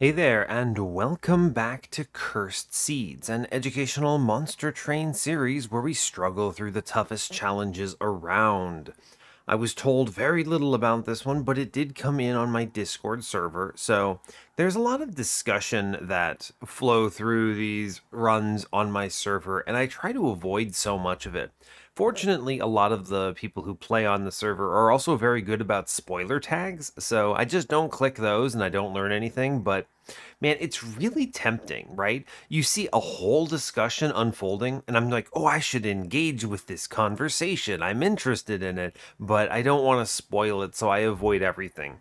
Hey there, and welcome back to Cursed Seeds, an educational monster train series where we struggle through the toughest challenges around. I was told very little about this one, but it did come in on my Discord server, so there's a lot of discussion that flow through these runs on my server, and I try to avoid so much of it. Fortunately, a lot of the people who play on the server are also very good about spoiler tags, so I just don't click those and I don't learn anything, but man, it's really tempting, right? You see a whole discussion unfolding, and I'm like, oh, I should engage with this conversation. I'm interested in it, but I don't want to spoil it, so I avoid everything.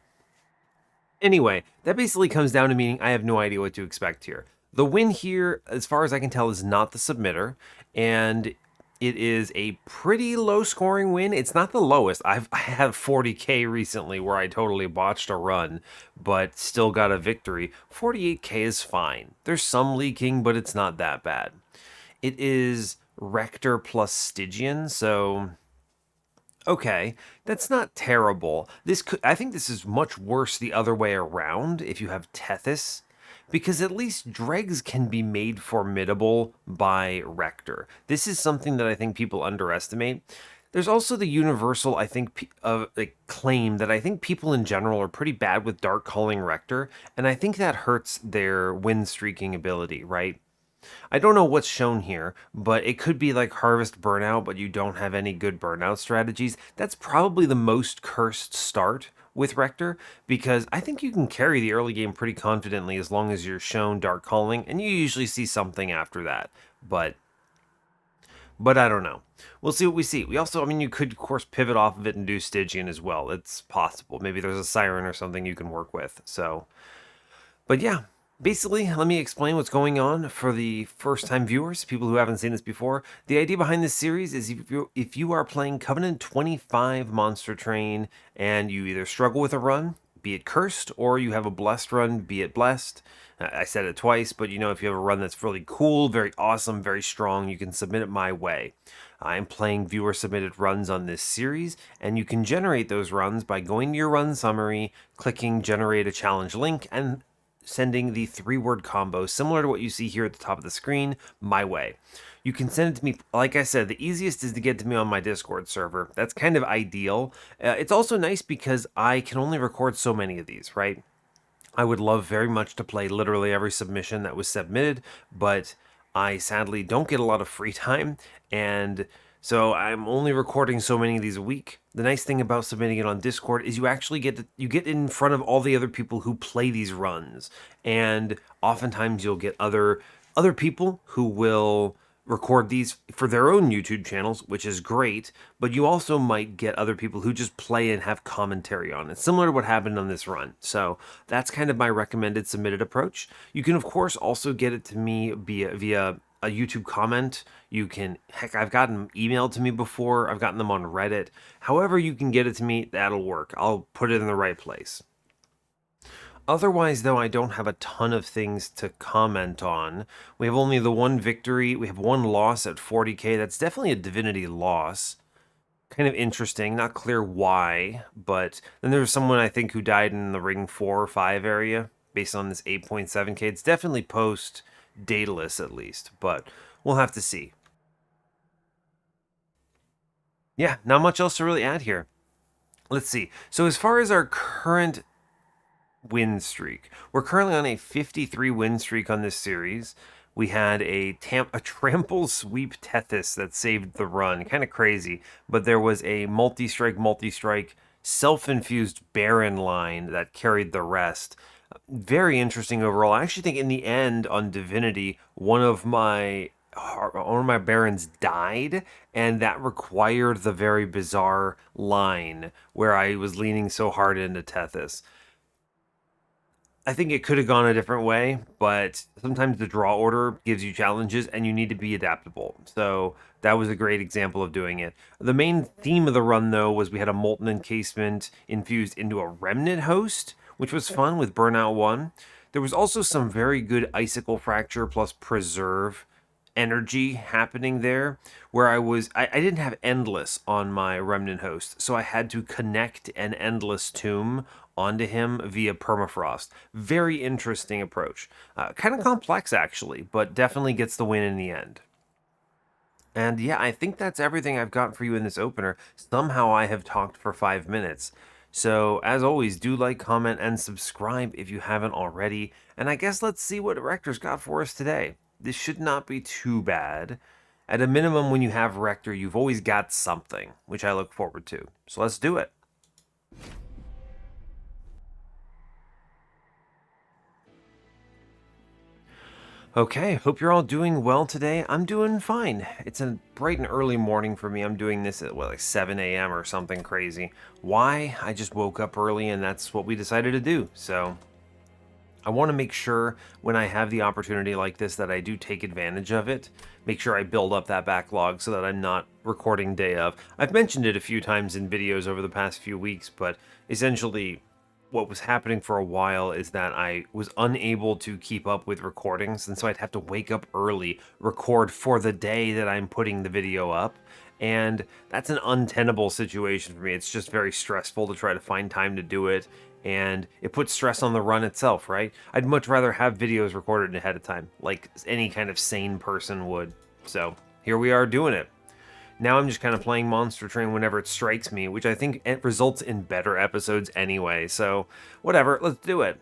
Anyway, that basically comes down to meaning I have no idea what to expect here. The win here, as far as I can tell, is not the submitter, and it is a pretty low scoring win. It's not the lowest. I have 40k recently where I totally botched a run, but still got a victory. 48k is fine. There's some leaking, but it's not that bad. It is Rector plus Stygian, so okay, that's not terrible. I think this is much worse the other way around if you have Tethys, because at least dregs can be made formidable by Rector. This is something that I think people underestimate. There's also the universal, I think, like claim that I think people in general are pretty bad with Dark Calling Rector, and I think that hurts their win streaking ability, right? I don't know what's shown here, but it could be like Harvest Burnout, but you don't have any good burnout strategies. That's probably the most cursed start with Rector, because I think you can carry the early game pretty confidently as long as you're shown Dark Calling, and you usually see something after that. But I don't know. We'll see what we see. We also, I mean, you could, of course, pivot off of it and do Stygian as well. It's possible. Maybe there's a Siren or something you can work with. So, but yeah, basically, let me explain what's going on for the first time viewers, people who haven't seen this before. The idea behind this series is if you are playing Covenant 25 Monster Train and you either struggle with a run, be it cursed, or you have a blessed run, be it blessed. I said it twice, but you know, if you have a run that's really cool, very awesome, very strong, you can submit it my way. I'm playing viewer submitted runs on this series, and you can generate those runs by going to your run summary, clicking generate a challenge link, and sending the 3-word combo similar to what you see here at the top of the screen my way. You can send it to me. Like I said, the easiest is to get to me on my Discord server. That's kind of ideal. It's also nice because I can only record so many of these, right? I would love very much to play literally every submission that was submitted, but I sadly don't get a lot of free time, and so I'm only recording so many of these a week. The nice thing about submitting it on Discord is you actually get in front of all the other people who play these runs, and oftentimes you'll get other people who will record these for their own YouTube channels, which is great, but you also might get other people who just play and have commentary on it, similar to what happened on this run. So that's kind of my recommended submitted approach. You can, of course, also get it to me via a YouTube comment. You can, heck, I've gotten emailed to me before, I've gotten them on Reddit. However you can get it to me, that'll work. I'll put it in the right place. Otherwise, though, I don't have a ton of things to comment on. We have only the one victory. We have one loss at 40k. That's definitely a Divinity loss. Kind of interesting. Not clear why, but then there was someone I think who died in the ring 4 or 5 area based on this 8.7k. It's definitely post Daedalus at least, but we'll have to see. Yeah, not much else to really add here. Let's see. So as far as our current win streak. We're currently on a 53 win streak on this series. We had a trample sweep Tethys that saved the run. Kind of crazy, but there was a multi-strike, self-infused Baron line that carried the rest. Very interesting overall. I actually think in the end on Divinity, one of my barons died, and that required the very bizarre line where I was leaning so hard into Tethys. I think it could have gone a different way, but sometimes the draw order gives you challenges and you need to be adaptable. So that was a great example of doing it. The main theme of the run, though, was we had a Molten Encasement infused into a Remnant host, which was fun with Burnout 1. There was also some very good Icicle Fracture plus Preserve energy happening there where I didn't have Endless on my Remnant host, so I had to connect an Endless Tomb onto him via permafrost. Very interesting approach. Kind of complex, actually, but definitely gets the win in the end. And yeah, I think that's everything I've got for you in this opener. Somehow I have talked for 5 minutes. So, as always, do like, comment, and subscribe if you haven't already. And I guess let's see what Rector's got for us today. This should not be too bad. At a minimum, when you have Rector, you've always got something, which I look forward to. So let's do it. Okay, hope you're all doing well today. I'm doing fine. It's a bright and early morning for me. I'm doing this at, like 7 a.m. or something crazy. Why? I just woke up early and that's what we decided to do. So I want to make sure when I have the opportunity like this that I do take advantage of it. Make sure I build up that backlog so that I'm not recording day of. I've mentioned it a few times in videos over the past few weeks, but essentially what was happening for a while is that I was unable to keep up with recordings, and so I'd have to wake up early, record for the day that I'm putting the video up, and that's an untenable situation for me. It's just very stressful to try to find time to do it, and it puts stress on the run itself, right? I'd much rather have videos recorded ahead of time, like any kind of sane person would. So here we are doing it. Now I'm just kind of playing Monster Train whenever it strikes me, which I think it results in better episodes anyway, so whatever, let's do it.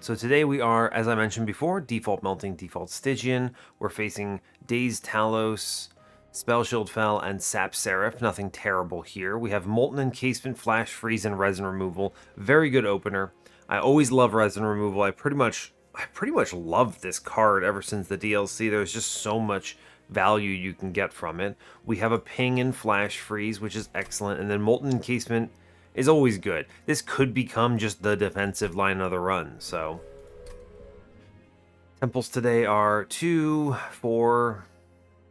So today we are, as I mentioned before, default Melting, default Stygian. We're facing Dazed Talos, Spell Shield Fell, and Sap Seraph. Nothing terrible here. We have Molten Encasement, Flash Freeze, and Resin Removal. Very good opener. I always love Resin Removal. I pretty much loved this card ever since the DLC. There's just so much value you can get from it. We have a Ping and Flash Freeze, which is excellent, and then Molten Encasement is always good. This could become just the defensive line of the run, so. Temples today are 2, 4,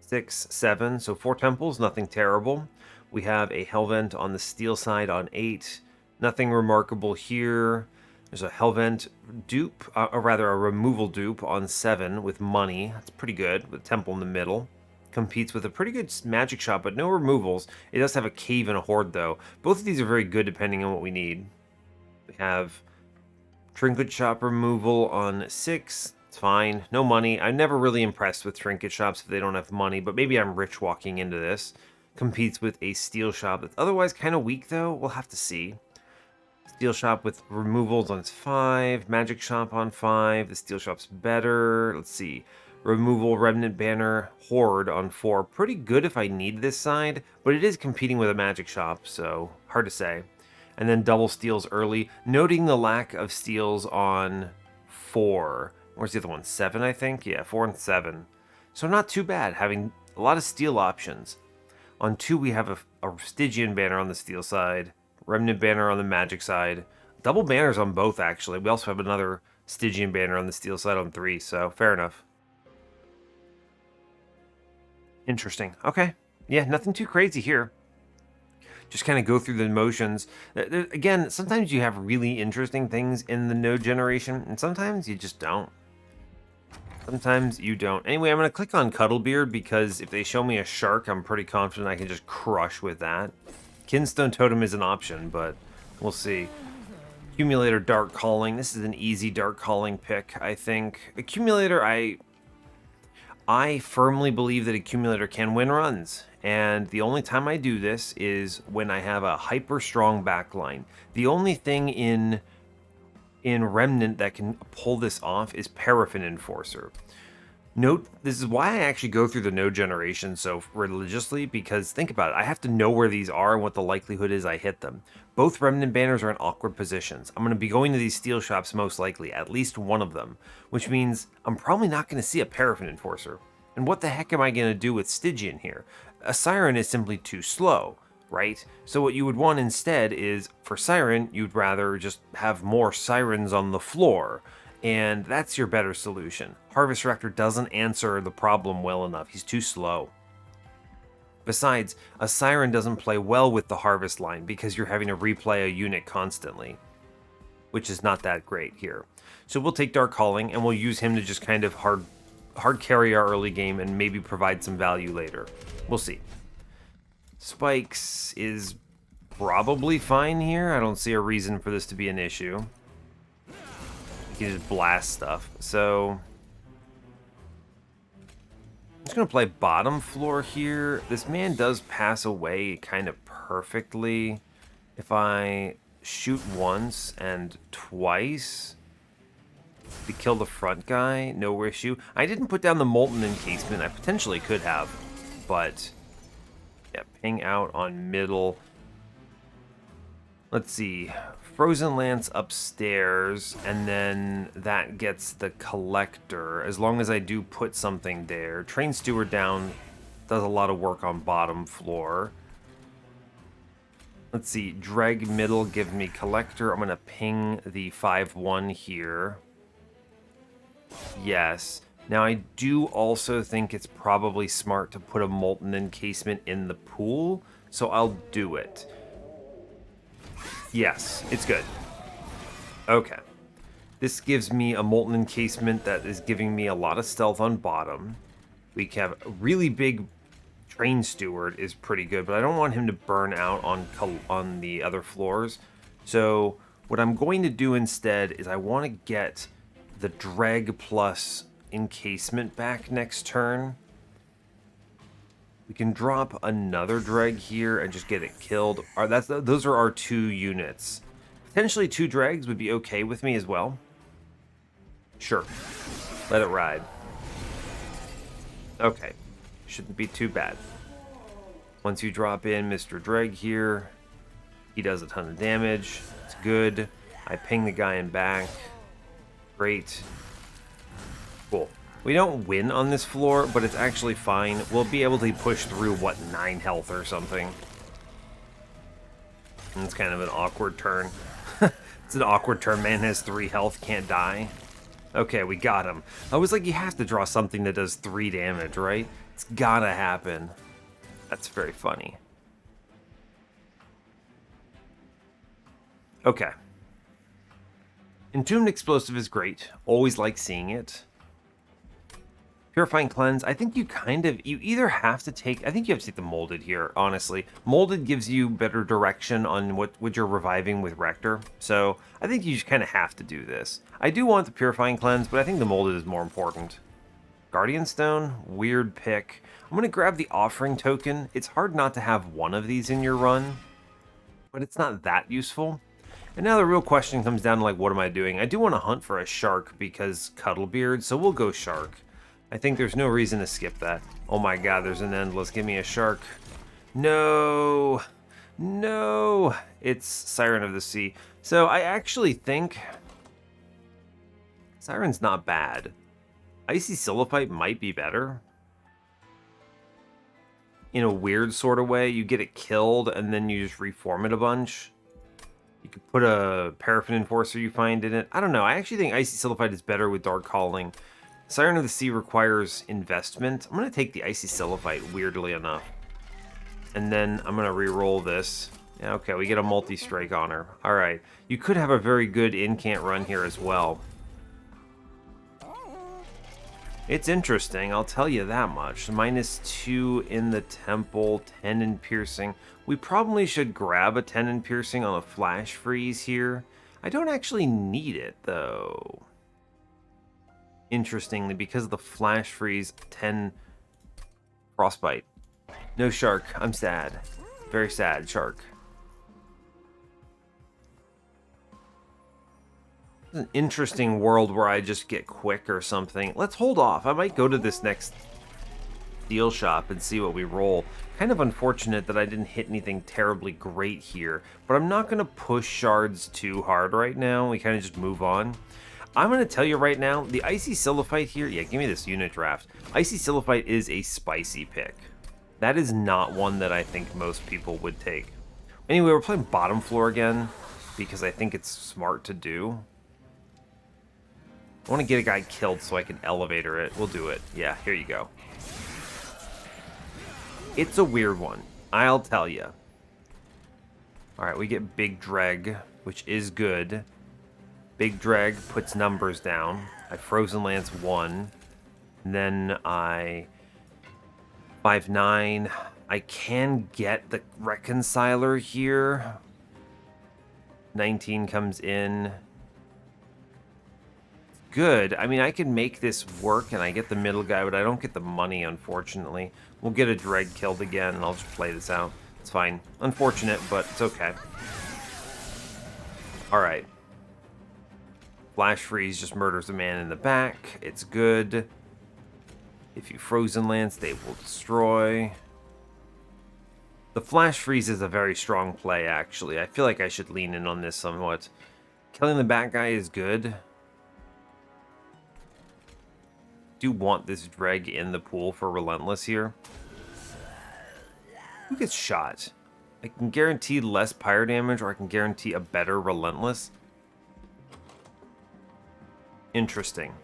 6, 7, so 4 temples, nothing terrible. We have a Hellvent on the steel side on 8, nothing remarkable here. There's a Hellvent dupe, or rather a removal dupe on 7 with money. That's pretty good, with Temple in the middle. Competes with a pretty good magic shot, but no removals. It does have a cave and a horde, though. Both of these are very good depending on what we need. We have Trinket Shop removal on 6. It's fine. No money. I'm never really impressed with Trinket Shops if they don't have money, but maybe I'm rich walking into this. Competes with a Steel Shop that's otherwise kind of weak, though. We'll have to see. Steel Shop with removals on 5, Magic Shop on 5, the Steel Shop's better, let's see, Removal, Remnant Banner, Horde on 4, pretty good if I need this side, but it is competing with a Magic Shop, so hard to say. And then double steals early, noting the lack of steals on 4, where's the other one, 7 I think? Yeah, 4 and 7, so not too bad, having a lot of steal options. On 2 we have a Stygian banner on the steel side, Remnant banner on the magic side. Double banners on both, actually. We also have another Stygian banner on the steel side on 3, so fair enough. Interesting. Okay. Yeah, nothing too crazy here. Just kind of go through the motions. Again, sometimes you have really interesting things in the node generation, and sometimes you just don't. Sometimes you don't. Anyway, I'm going to click on Cuddlebeard because if they show me a shark, I'm pretty confident I can just crush with that. Kinstone Totem is an option, but we'll see. Accumulator Dark Calling. This is an easy Dark Calling pick, I think. Accumulator, I firmly believe that Accumulator can win runs. And the only time I do this is when I have a hyper strong backline. The only thing in Remnant that can pull this off is Paraffin Enforcer. Note, this is why I actually go through the node generation so religiously, because think about it, I have to know where these are and what the likelihood is I hit them. Both Remnant banners are in awkward positions. I'm going to be going to these steel shops most likely, at least one of them, which means I'm probably not going to see a Paraffin Enforcer. And what the heck am I going to do with Stygian here? A Siren is simply too slow, right? So what you would want instead is, for Siren, you'd rather just have more Sirens on the floor. And that's your better solution. Harvest Rector doesn't answer the problem well enough. He's too slow. Besides, a Siren doesn't play well with the Harvest line because you're having to replay a unit constantly, which is not that great here. So we'll take Dark Calling and we'll use him to just kind of hard carry our early game and maybe provide some value later. We'll see. Spikes is probably fine here. I don't see a reason for this to be an issue. You can just blast stuff. So I'm just going to play bottom floor here. This man does pass away kind of perfectly. If I shoot once and twice to kill the front guy, no issue. I didn't put down the molten encasement. I potentially could have, but yeah, ping out on middle. Let's see. Frozen Lance upstairs, and then that gets the collector, as long as I do put something there. Train Steward down does a lot of work on bottom floor. Let's see. Dreg middle, give me collector. I'm going to ping the 5-1 here. Yes. Now, I do also think it's probably smart to put a molten encasement in the pool, so I'll do it. Yes, it's good. Okay. This gives me a molten encasement that is giving me a lot of stealth on bottom. We have a really big train steward is pretty good, but I don't want him to burn out on the other floors. So what I'm going to do instead is I want to get the dreg plus encasement back next turn. We can drop another dreg here and just get it killed. Those are our 2 units. Potentially 2 dregs would be okay with me as well. Sure. Let it ride. Okay. Shouldn't be too bad. Once you drop in Mr. Dreg here, he does a ton of damage. It's good. I ping the guy in back. Great. Cool. We don't win on this floor, but it's actually fine. We'll be able to push through, what, 9 health or something. And it's kind of an awkward turn. It's an awkward turn. Man has 3 health, can't die. Okay, we got him. I was like, you have to draw something that does 3 damage, right? It's gotta happen. That's very funny. Okay. Entombed Explosive is great. Always like seeing it. Purifying Cleanse, I think you either have to take, I think you have to take the Molded here, honestly. Molded gives you better direction on what you're reviving with Rector, so I think you just kind of have to do this. I do want the Purifying Cleanse, but I think the Molded is more important. Guardian Stone, weird pick. I'm going to grab the Offering Token. It's hard not to have one of these in your run, but it's not that useful. And now the real question comes down to, like, what am I doing? I do want to hunt for a shark because Cuddlebeard, so we'll go shark. I think there's no reason to skip that. Oh my god, there's an endless. Give me a shark. No. No. It's Siren of the Sea. So I actually think Siren's not bad. Icy Silliphite might be better. In a weird sort of way. You get it killed and then you just reform it a bunch. You could put a Paraffin Enforcer you find in it. I don't know. I actually think Icy Silliphite is better with Dark Calling. Siren of the Sea requires investment. I'm going to take the Icy Silliphite, weirdly enough. And then I'm going to re-roll this. Yeah, okay, we get a multi-strike on her. Alright. You could have a very good incant run here as well. It's interesting, I'll tell you that much. -2 in the Temple, 10 in Piercing. We probably should grab a 10 in Piercing on a Flash Freeze here. I don't actually need it, though. Interestingly, because of the Flash Freeze, 10 Frostbite. No shark. I'm sad. Very sad, shark. It's an interesting world where I just get quick or something. Let's hold off. I might go to this next deal shop and see what we roll. Kind of unfortunate that I didn't hit anything terribly great here, but I'm not going to push shards too hard right now. We kind of just move on. I'm going to tell you right now, the Icy Silliphite here, yeah, give me this unit draft. Icy Silliphite is a spicy pick. That is not one that I think most people would take. Anyway, we're playing bottom floor again, because I think it's smart to do. I want to get a guy killed so I can elevator it. We'll do it. Yeah, here you go. It's a weird one, I'll tell you. Alright, we get Big Dreg, which is good. Big Dreg puts numbers down. I Frozen Lance 1. And then I 5-9. I can get the Reconciler here. 19 comes in. Good. I mean, I can make this work, and I get the middle guy, but I don't get the money, unfortunately. We'll get a Dreg killed again, and I'll just play this out. It's fine. Unfortunate, but it's okay. Alright. Flash Freeze just murders a man in the back. It's good. If you Frozen Lance, they will destroy. The Flash Freeze is a very strong play, actually. I feel like I should lean in on this somewhat. Killing the back guy is good. Do want this Dreg in the pool for Relentless here. Who gets shot? I can guarantee less pyro damage, or I can guarantee a better Relentless. Interesting.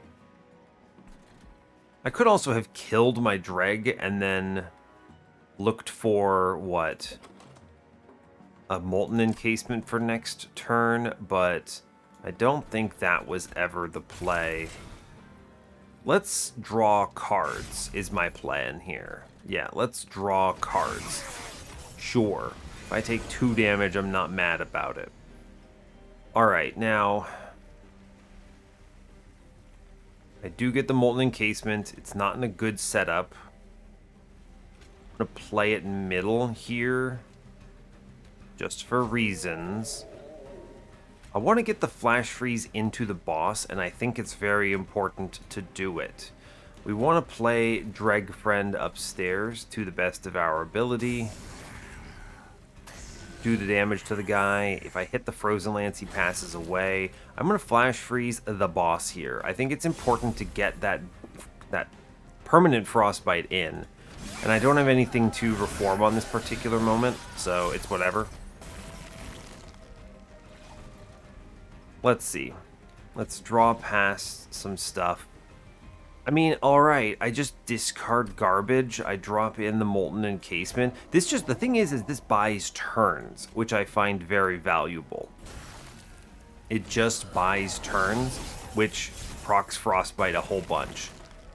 I could also have killed my Dreg and then looked for, what? A Molten Encasement for next turn, but I don't think that was ever the play. Let's draw cards, is my plan here. Yeah, let's draw cards. Sure. If I take 2 damage, I'm not mad about it. Alright, now... I do get the Molten Encasement. It's not in a good setup. I'm going to play it middle here. Just for reasons. I want to get the Flash Freeze into the boss, and I think it's very important to do it. We want to play Dreg Friend upstairs to the best of our ability. Do the damage to the guy. If I hit the Frozen Lance, he passes away. I'm going to Flash Freeze the boss here. I think it's important to get that permanent Frostbite in. And I don't have anything to reform on this particular moment, so it's whatever. Let's see. Let's draw past some stuff. I mean, alright, I just discard garbage. I drop in the Molten Encasement. The thing is this buys turns, which I find very valuable. It just buys turns, which procs Frostbite a whole bunch.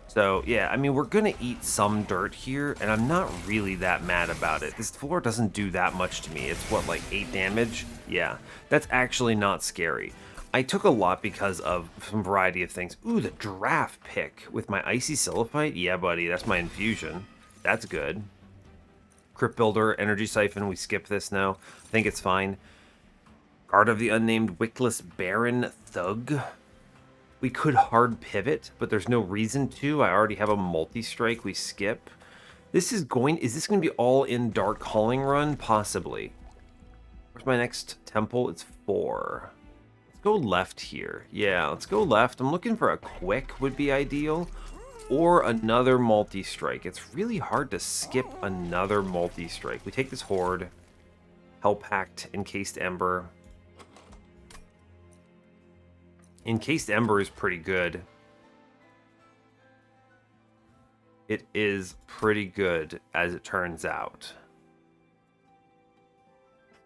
So, yeah, I mean, we're gonna eat some dirt here, and I'm not really that mad about it. This floor doesn't do that much to me. It's, what, like 8 damage? Yeah, that's actually not scary. I took a lot because of some variety of things. Ooh, the Giraffe pick with my Icy Silliphite? Yeah, buddy, that's my infusion. That's good. Crypt Builder, Energy Siphon, we skip this now. I think it's fine. Guard of the Unnamed, Wickless Baron, Thug. We could hard pivot, but there's no reason to. I already have a multi-strike, we skip. Is this going to be all in Dark Calling Run? Possibly. Where's my next temple? It's 4. Go left here. Yeah, let's go left. I'm looking for a quick would be ideal, or another multi-strike. It's really hard to skip another multi-strike. We take this Horde, Hell Pact, Encased Ember. Encased Ember is pretty good. It is pretty good, as it turns out.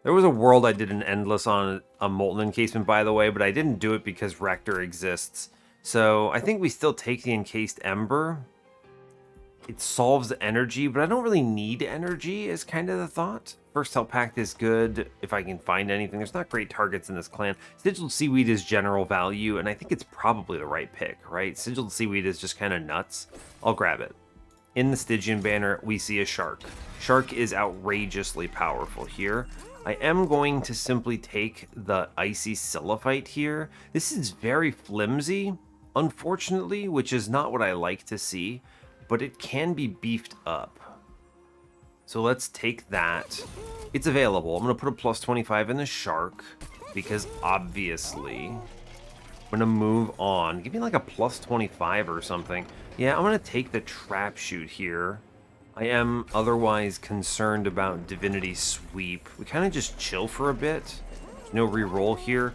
There was a world I did an Endless on a Molten Encasement, by the way, but I didn't do it because Rector exists. So I think we still take the Encased Ember. It solves energy, but I don't really need energy, is kind of the thought. First Hell Pact is good, if I can find anything. There's not great targets in this clan. Sigiled Seaweed is general value, and I think it's probably the right pick, right? Sigiled Seaweed is just kind of nuts. I'll grab it. In the Stygian banner, we see a Shark. Shark is outrageously powerful here. I am going to simply take the Icy Silliphite here. This is very flimsy, unfortunately, which is not what I like to see, but it can be beefed up. So let's take that. It's available. I'm going to put a plus 25 in the Shark, because obviously I'm going to move on. Give me like a plus 25 or something. Yeah, I'm going to take the Trap Shoot here. I am otherwise concerned about Divinity Sweep. We kind of just chill for a bit. No reroll here.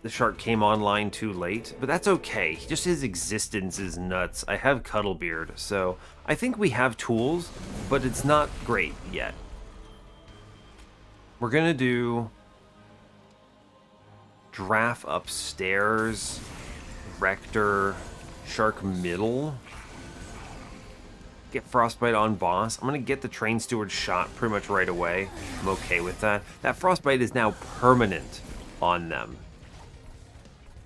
The Shark came online too late, but that's okay. Just his existence is nuts. I have Cuddlebeard, so I think we have tools, but it's not great yet. We're gonna do Draft upstairs, Rector, Shark middle. get Frostbite on boss. I'm going to get the Train Steward shot pretty much right away. I'm okay with that. That Frostbite is now permanent on them,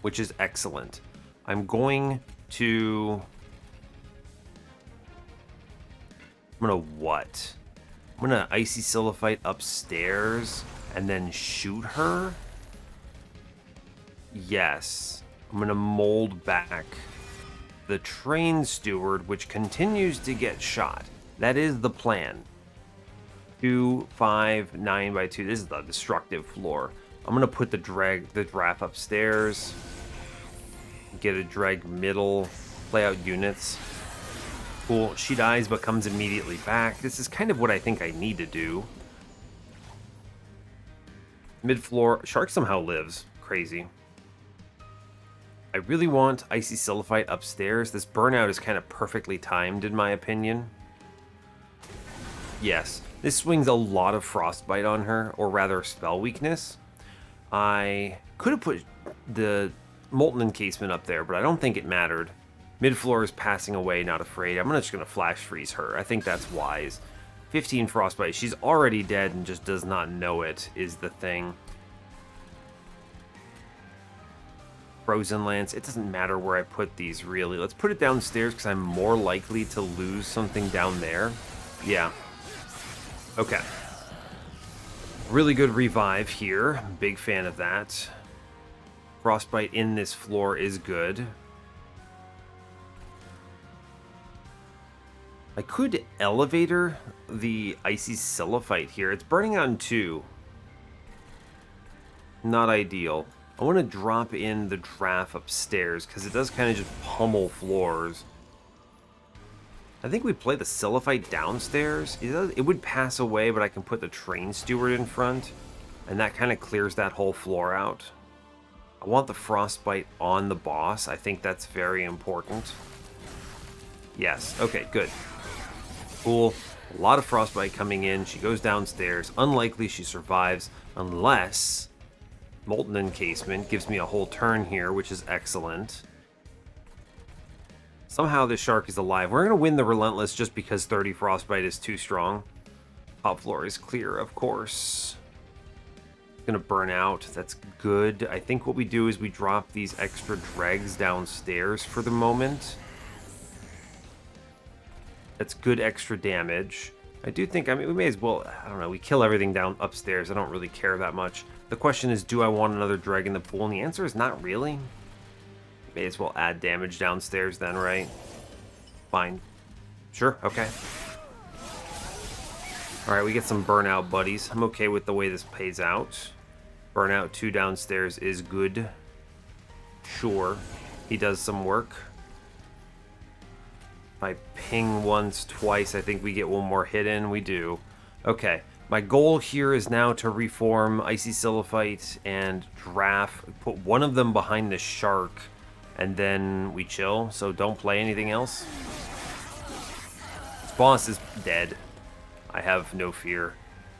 which is excellent. I'm going to... I'm going to what? I'm going to Icy Silliphite upstairs and then shoot her? Yes. I'm going to mold back the Train Steward, which continues to get shot. That is the plan. 2, 5, 9 by 2. This is the destructive floor. I'm going to put the draft upstairs. Get a drag middle. Play out units. Cool. She dies but comes immediately back. This is kind of what I think I need to do. Mid-floor. Shark somehow lives. Crazy. I really want Icy Silliphite upstairs. This burnout is kind of perfectly timed, in my opinion. Yes. This swings a lot of Frostbite on her, or rather spell weakness. I could have put the Molten Encasement up there, but I don't think it mattered. Mid-floor is passing away, not afraid. I'm just going to flash freeze her. I think that's wise. 15 Frostbite. She's already dead and just does not know it, is the thing. Frozen Lance. It doesn't matter where I put these, really. Let's put it downstairs because I'm more likely to lose something down there. Yeah. Okay. Really good revive here. Big fan of that. Frostbite in this floor is good. I could elevator the Icy Silliphite here. It's burning on 2. Not ideal. I want to drop in the draft upstairs because it does kind of just pummel floors. I think we play the Silliphite downstairs. It would pass away, but I can put the Train Steward in front, and that kind of clears that whole floor out. I want the Frostbite on the boss. I think that's very important. Yes. Okay, good. Cool. A lot of Frostbite coming in. She goes downstairs. Unlikely she survives unless Molten Encasement gives me a whole turn here, which is excellent. Somehow this shark is alive. We're going to win the Relentless just because 30 Frostbite is too strong. Top floor is clear, of course. Going to burn out. That's good. I think what we do is we drop these extra dregs downstairs for the moment. That's good extra damage. I do think, I mean, we may as well, I don't know, we kill everything down upstairs. I don't really care that much. The question is, do I want another dreg in the pool? And the answer is not really. May as well add damage downstairs then, right? Fine. Sure, okay. Alright, we get some burnout buddies. I'm okay with the way this plays out. Burnout 2 downstairs is good. Sure. He does some work. If I ping once, twice, I think we get one more hit in. We do. Okay. My goal here is now to reform Icy Silliphite and Draft. Put one of them behind the shark, and then we chill. So don't play anything else. This boss is dead. I have no fear.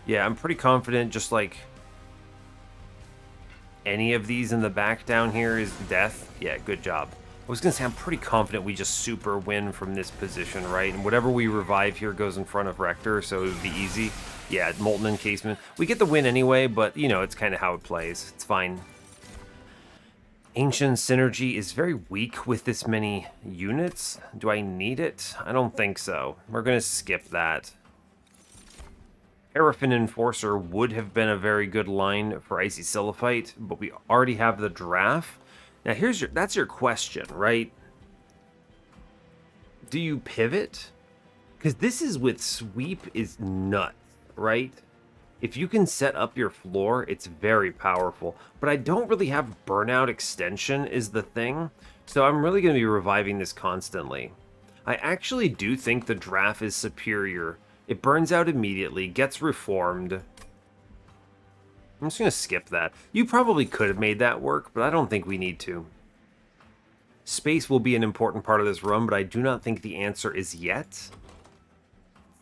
Yeah, I'm pretty confident just like any of these in the back down here is death. Yeah, good job. I was going to say, I'm pretty confident we just super win from this position, right? And whatever we revive here goes in front of Rector, so it would be easy. Yeah, Molten Encasement. We get the win anyway, but, you know, it's kind of how it plays. It's fine. Ancient Synergy is very weak with this many units. Do I need it? I don't think so. We're going to skip that. Paraffin Enforcer would have been a very good line for Icy Silliphite, but we already have the draft. Now that's your question, right? Do you pivot? Because this is with sweep is nuts, right? If you can set up your floor, it's very powerful. But I don't really have burnout extension is the thing. So I'm really going to be reviving this constantly. I actually do think the draft is superior. It burns out immediately, gets reformed. I'm just going to skip that. You probably could have made that work, but I don't think we need to. Space will be an important part of this run, but I do not think the answer is yet.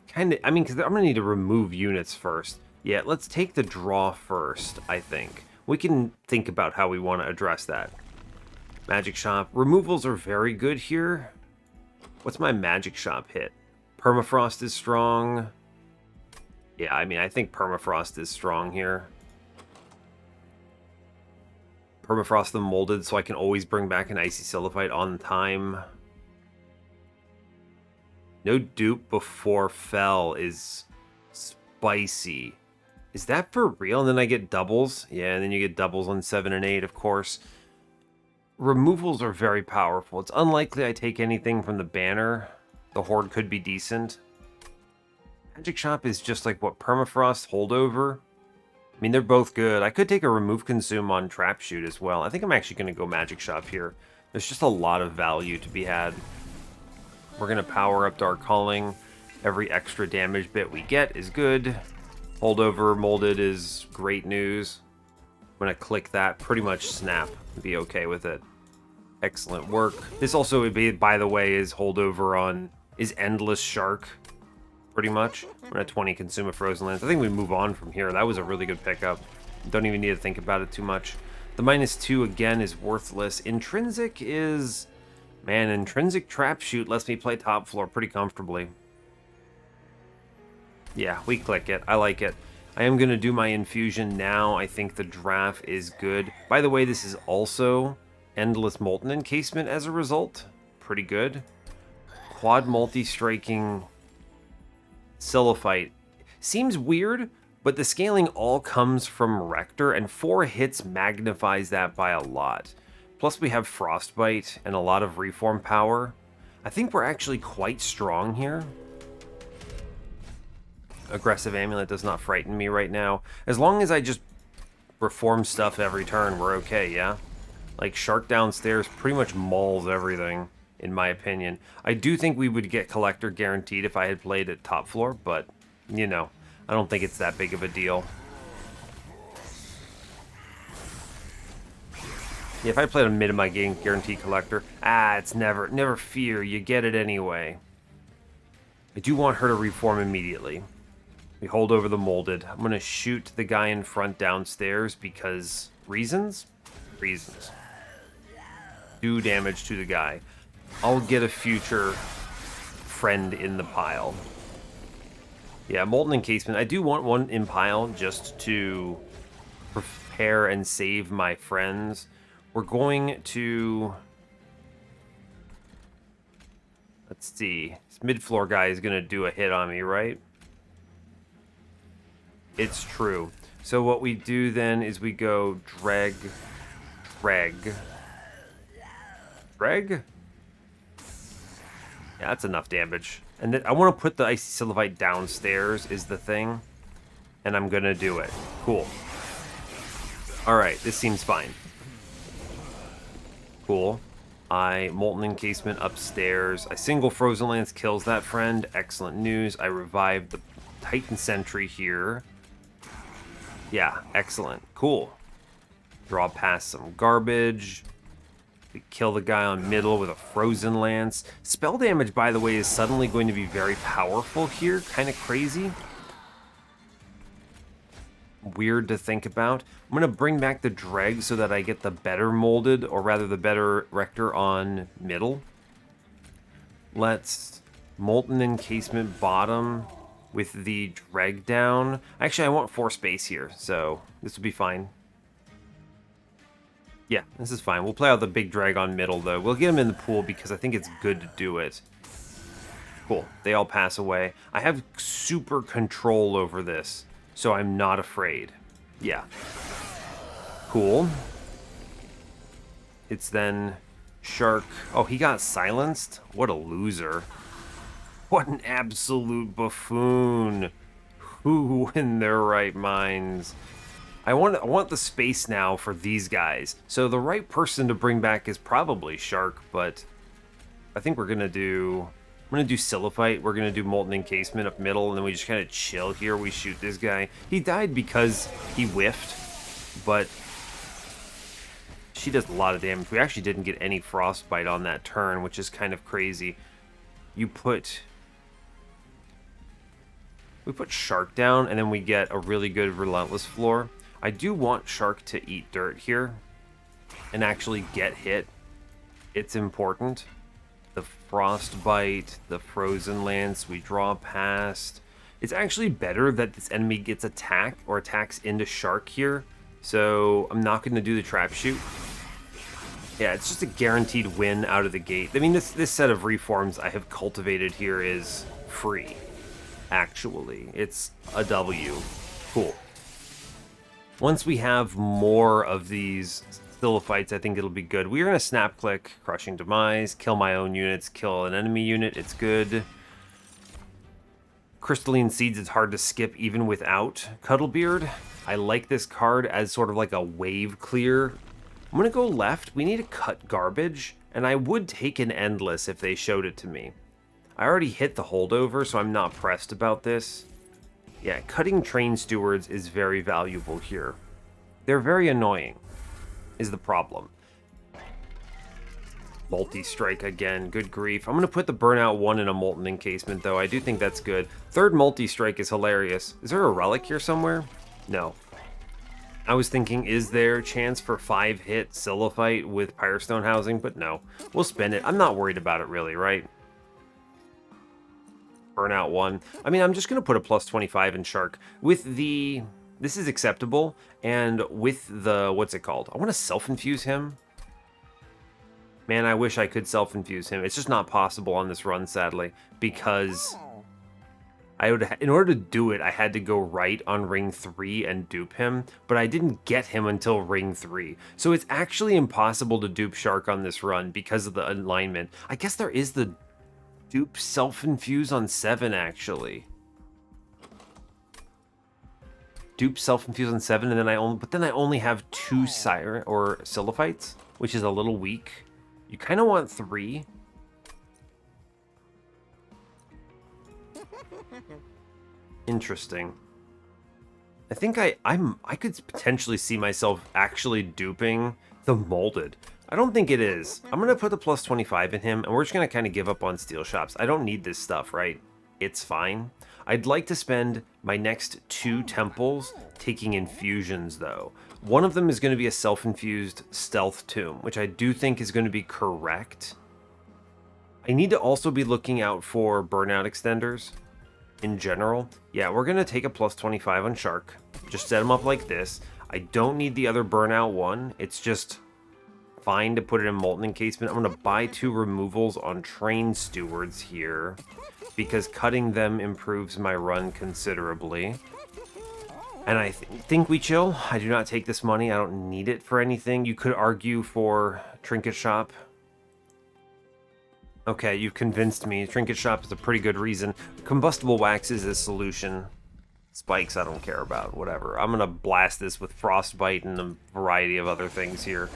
Because I'm going to need to remove units first. Yeah, let's take the draw first, I think. We can think about how we want to address that. Magic Shop. Removals are very good here. What's my Magic Shop hit? Permafrost is strong. Yeah, I mean, I think Permafrost is strong here. Permafrost the molded, so I can always bring back an Icy Siliphyte on time. No dupe before Fell is spicy. Is that for real? And then I get doubles? Yeah, and then you get doubles on 7 and 8, of course. Removals are very powerful. It's unlikely I take anything from the banner. The Horde could be decent. Magic Shop is just like, what, Permafrost, Holdover? I mean, they're both good. I could take a Remove Consume on Trap Shoot as well. I think I'm actually going to go Magic Shop here. There's just a lot of value to be had. We're going to power up Dark Calling. Every extra damage bit we get is good. Holdover Molded is great news. I'm going to click that, pretty much snap, and be okay with it. Excellent work. This also, by the way, is Holdover on, is Endless Shark, pretty much. I'm going to 20 consume a Frozen Lands. I think we move on from here. That was a really good pickup. Don't even need to think about it too much. The -2, again, is worthless. Intrinsic is... Man, Intrinsic Trap Shoot lets me play top floor pretty comfortably. Yeah, we click it. I like it. I am going to do my infusion now. I think the draft is good. By the way, this is also Endless Molten Encasement as a result. Pretty good. Quad multi-striking Siliphyte. Seems weird, but the scaling all comes from Rector, and 4 hits magnifies that by a lot. Plus we have Frostbite and a lot of reform power. I think we're actually quite strong here. Aggressive Amulet does not frighten me right now. As long as I just reform stuff every turn, we're okay, yeah? Like, Shark downstairs pretty much mauls everything, in my opinion. I do think we would get Collector guaranteed if I had played at top floor, but, you know, I don't think it's that big of a deal. Yeah, if I played a mid of my game guaranteed Collector, it's never fear, you get it anyway. I do want her to reform immediately. We hold over the molded. I'm going to shoot the guy in front downstairs because reasons? Reasons. Do damage to the guy. I'll get a future friend in the pile. Yeah, Molten Encasement. I do want one in pile just to prepare and save my friends. We're going to... Let's see. This mid-floor guy is going to do a hit on me, right? It's true. So what we do then is we go drag. Yeah, that's enough damage. And then I want to put the Icy Siliphyte downstairs is the thing. And I'm going to do it. Cool. Alright, this seems fine. Cool. I Molten Encasement upstairs. I single Frozen Lance kills that friend. Excellent news. I revived the Titan Sentry here. Yeah, excellent. Cool. Draw past some garbage. We kill the guy on middle with a Frozen Lance. Spell damage, by the way, is suddenly going to be very powerful here. Kind of crazy. Weird to think about. I'm going to bring back the Dreg so that I get the better molded, or rather the better Rector on middle. Let's Molten Encasement bottom with the Dreg down. Actually, I want 4 space here, so this will be fine. Yeah, this is fine. We'll play out the big Drag on middle, though. We'll get him in the pool because I think it's good to do it. Cool. They all pass away. I have super control over this, so I'm not afraid. Yeah. Cool. It's then Shark. Oh, he got silenced? What a loser. What an absolute buffoon. Who in their right minds? I want the space now for these guys. So the right person to bring back is probably Shark, but I think we're gonna do... I'm gonna do Siliphyte, we're gonna do Molten Encasement up middle, and then we just kind of chill here. We shoot this guy. He died because he whiffed, but she does a lot of damage. We actually didn't get any Frostbite on that turn, which is kind of crazy. We put Shark down, and then we get a really good Relentless floor. I do want Shark to eat dirt here and actually get hit. It's important. the Frostbite, the Frozen Lance, we draw past. It's actually better that this enemy gets attacked or attacks into Shark here. So I'm not going to do the Trap Shoot. Yeah, it's just a guaranteed win out of the gate. I mean, this set of reforms I have cultivated here is free, actually. It's a W. Cool. Once we have more of these Sylphites, I think it'll be good. We're going to Snap Click, Crushing Demise, kill my own units, kill an enemy unit. It's good. Crystalline Seeds is hard to skip even without Cuddlebeard. I like this card as sort of like a wave clear. I'm going to go left. We need to cut garbage, and I would take an Endless if they showed it to me. I already hit the holdover, so I'm not pressed about this. Yeah, cutting Train Stewards is very valuable here. They're very annoying, is the problem. Multi-strike again, good grief. I'm going to put the Burnout 1 in a Molten Encasement, though. I do think that's good. Third multi-strike is hilarious. Is there a relic here somewhere? No. I was thinking, is there a chance for 5-hit Sylphite with Pyrestone Housing? But no. We'll spin it. I'm not worried about it, really, right? Burnout 1. I mean, I'm just going to put a plus 25 in Shark. With the... This is acceptable. And with the... What's it called? I want to self-infuse him. Man, I wish I could self-infuse him. It's just not possible on this run, sadly. Because... in order to do it, I had to go right on ring 3 and dupe him, but I didn't get him until ring 3. So it's actually impossible to dupe Shark on this run because of the alignment. I guess there is the dupe self-infuse on 7, actually. Dupe self-infuse on 7, and then I only have 2 Siren or Sylphites, which is a little weak. You kind of want 3. Interesting. I think I could potentially see myself actually duping the Molded. I don't think it is. I'm going to put the plus 25 in him, and we're just going to kind of give up on Steel Shops. I don't need this stuff, right? It's fine. I'd like to spend my next 2 temples taking infusions, though. One of them is going to be a self-infused Stealth Tomb, which I do think is going to be correct. I need to also be looking out for Burnout Extenders. In general, yeah, we're going to take a plus 25 on Shark. Just set him up like this. I don't need the other Burnout 1. It's just fine to put it in Molten Encasement. I'm going to buy 2 removals on Train Stewards here because cutting them improves my run considerably. And I think we chill. I do not take this money. I don't need it for anything. You could argue for Trinket Shop. Okay, you've convinced me. Trinket Shop is a pretty good reason. Combustible Wax is a solution. Spikes I don't care about, whatever. I'm gonna blast this with Frostbite and a variety of other things here.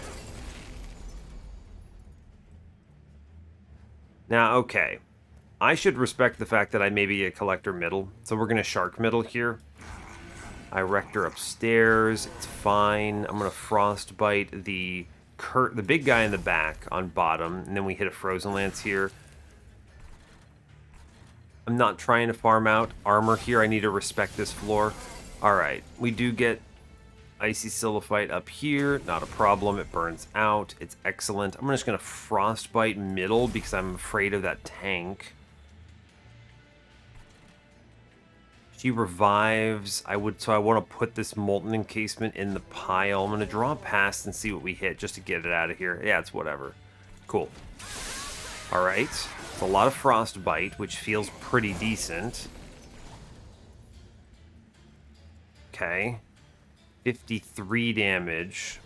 Now, okay. I should respect the fact that I may be a Collector middle, so we're gonna Shark middle here. I wrecked her upstairs, it's fine. I'm gonna Frostbite the big guy in the back on bottom, and then we hit a Frozen Lance here. I'm not trying to farm out armor here. I need to respect this floor. Alright, we do get Icy Sylphite up here. Not a problem. It burns out. It's excellent. I'm just going to Frostbite middle because I'm afraid of that tank. She revives. So I want to put this Molten Encasement in the pile. I'm going to draw past and see what we hit just to get it out of here. Yeah, it's whatever. Cool. All right. It's a lot of Frostbite, which feels pretty decent. Okay. 53 damage.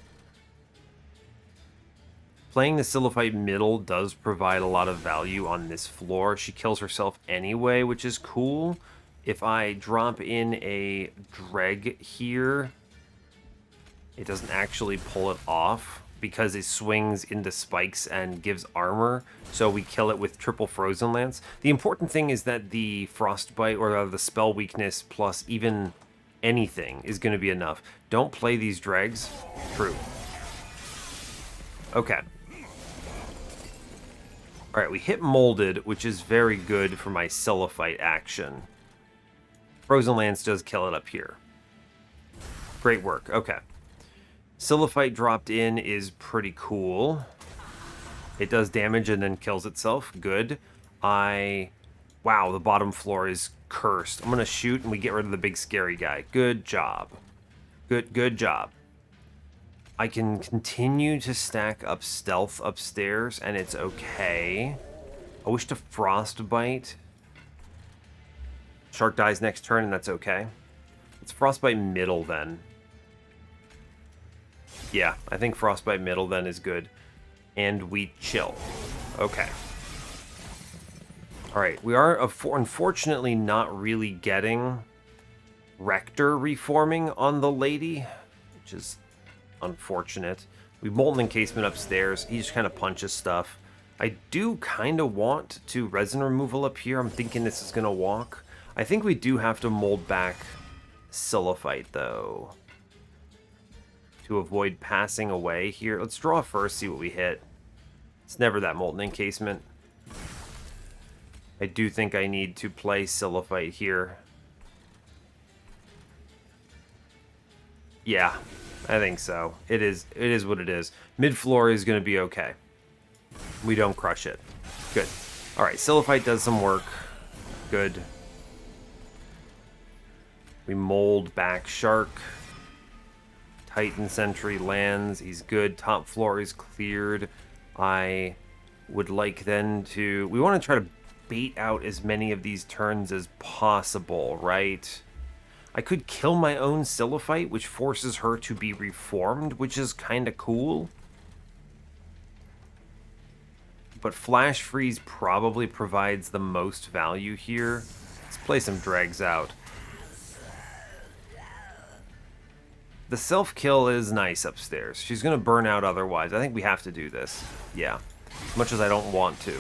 Playing the Sylphite middle does provide a lot of value on this floor. She kills herself anyway, which is cool. If I drop in a Dreg here, it doesn't actually pull it off because it swings into spikes and gives armor. So we kill it with triple Frozen Lance. The important thing is that the Frostbite or the spell weakness plus even anything is going to be enough. Don't play these Dregs. True. Okay. Alright, we hit Molded, which is very good for my Sylphite action. Frozen Lance does kill it up here. Great work. Okay. Sylphite dropped in is pretty cool. It does damage and then kills itself. Good. Wow, the bottom floor is cursed. I'm going to shoot and we get rid of the big scary guy. Good job. Good job. I can continue to stack up stealth upstairs and it's okay. I wish to frostbite. Shark dies next turn and that's okay. Let's frostbite middle then. Yeah, I think frostbite middle then is good. And we chill. Okay. Alright, we are unfortunately not really getting Rector reforming on the lady, which is unfortunate. We Molten Encasement upstairs. He just kind of punches stuff. I do kind of want to resin removal up here. I'm thinking this is going to walk. I think we do have to mold back Silliphite, though, to avoid passing away here. Let's draw first, see what we hit. It's never that Molten Encasement. I do think I need to play Silliphite here. Yeah, I think so. It is what it is. Mid-floor is going to be okay. We don't crush it. Good. Alright, Silliphite does some work. Good. We mold back Shark. Titan Sentry lands. He's good. Top floor is cleared. I would like then to... We want to try to bait out as many of these turns as possible, right? I could kill my own Silliphite, which forces her to be reformed, which is kind of cool. But Flash Freeze probably provides the most value here. Let's play some dregs out. The self-kill is nice upstairs. She's going to burn out otherwise. I think we have to do this. Yeah. As much as I don't want to.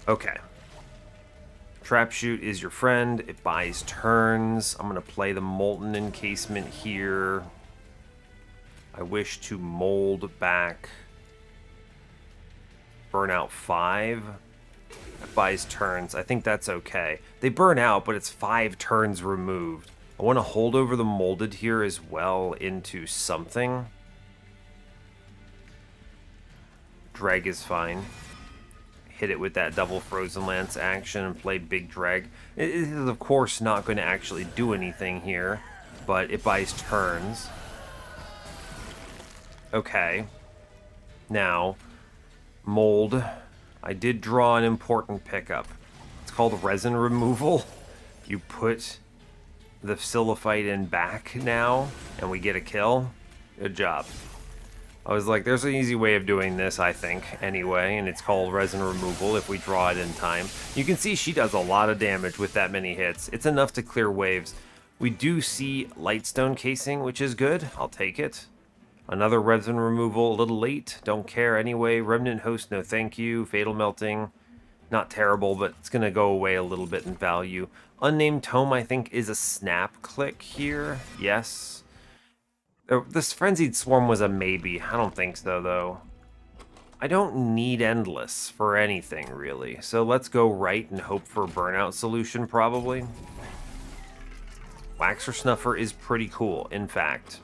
Okay. Trap Shoot is your friend. It buys turns. I'm going to play the Molten Encasement here. I wish to mold back Burnout 5. It buys turns. I think that's okay. They burn out, but it's 5 turns removed. I want to hold over the molded here as well into something. Drag is fine. Hit it with that double Frozen Lance action and play Big Drag. It is, of course, not going to actually do anything here, but it buys turns. Okay. Now, mold. I did draw an important pickup. It's called resin removal. You put the Silliphite in back now, and we get a kill. Good job. I was like, there's an easy way of doing this, I think, anyway, and it's called resin removal if we draw it in time. You can see she does a lot of damage with that many hits. It's enough to clear waves. We do see Lightstone Casing, which is good. I'll take it. Another resin removal, a little late. Don't care anyway. Remnant Host, no thank you. Fatal Melting, not terrible, but it's going to go away a little bit in value. Unnamed Tome, I think, is a snap click here. Yes. This Frenzied Swarm was a maybe. I don't think so, though. I don't need Endless for anything, really. So let's go right and hope for a Burnout solution, probably. Waxer Snuffer is pretty cool, in fact.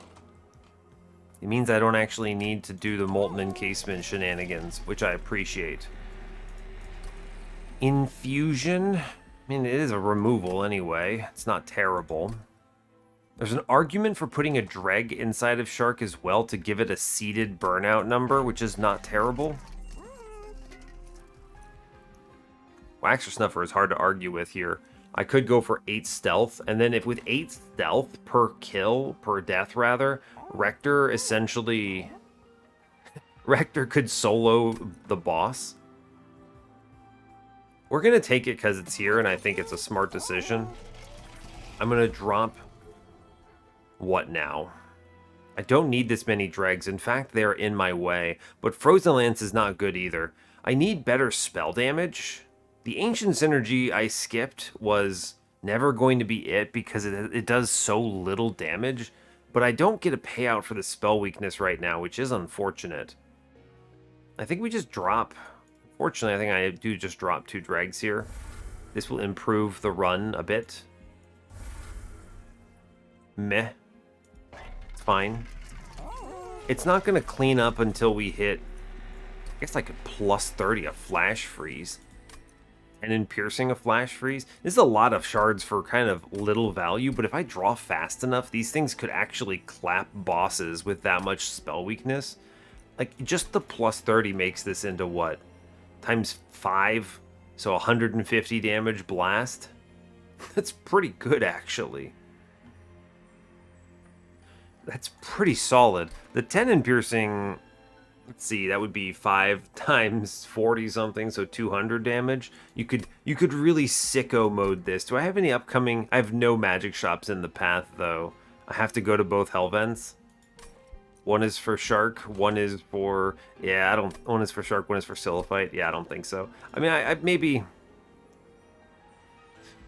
It means I don't actually need to do the Molten Encasement shenanigans, which I appreciate. Infusion. I mean, it is a removal anyway. It's not terrible. There's an argument for putting a Dreg inside of Shark as well to give it a seeded burnout number, which is not terrible. Waxer Snuffer is hard to argue with here. I could go for 8 stealth, and then if with 8 stealth per kill, per death rather, Rector essentially... Rector could solo the boss. We're going to take it because it's here, and I think it's a smart decision. I'm going to drop... What now? I don't need this many dregs. In fact, they're in my way. But Frozen Lance is not good either. I need better spell damage. The Ancient Synergy I skipped was never going to be it because it does so little damage. But I don't get a payout for the spell weakness right now, which is unfortunate. I think we just drop... Fortunately, I think I do just drop 2 dregs here. This will improve the run a bit. Meh. It's fine. It's not going to clean up until we hit guess I could plus 30 a flash freeze. And in piercing a flash freeze, this is a lot of shards for kind of little value, but if I draw fast enough, these things could actually clap bosses with that much spell weakness. Like, just the plus 30 makes this into what? Times 5? So 150 damage blast? That's pretty good, actually. That's pretty solid. The 10 in piercing, let's see, that would be 5 times 40 something, so 200 damage. You could really sicko mode this. Do I have any upcoming? I have no magic shops in the path, though. I have to go to both hell vents. One is for Shark, one is for... Yeah, I don't... One is for Shark, one is for Silliphite. Yeah, I don't think so. I mean, I maybe...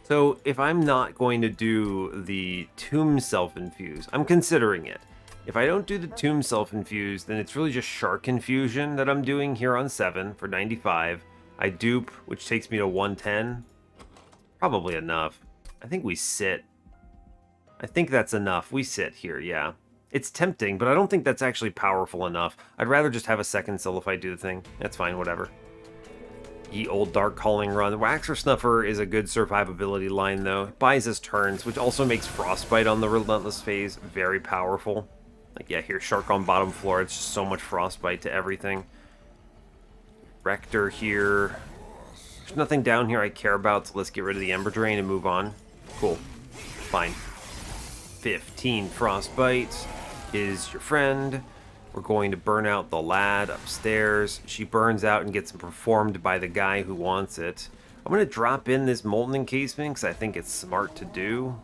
So, if I'm not going to do the Tomb Self-Infuse, I'm considering it. If I don't do the Tomb Self-Infuse, then it's really just Shark Infusion that I'm doing here on 7 for 95. I dupe, which takes me to 110. Probably enough. I think we sit. I think that's enough. We sit here, yeah. It's tempting, but I don't think that's actually powerful enough. I'd rather just have a second Silliphite do the thing. That's fine, whatever. Ye old Dark Calling run. Waxer Snuffer is a good survivability line, though. It buys us turns, which also makes Frostbite on the Relentless phase very powerful. Like, yeah, here's Shark on bottom floor. It's just so much Frostbite to everything. Rector here. There's nothing down here I care about, so let's get rid of the Ember Drain and move on. Cool. Fine. 15 Frostbite is your friend. We're going to burn out the lad upstairs. She burns out and gets performed by the guy who wants it. I'm going to drop in this Molten Encasement because I think it's smart to do.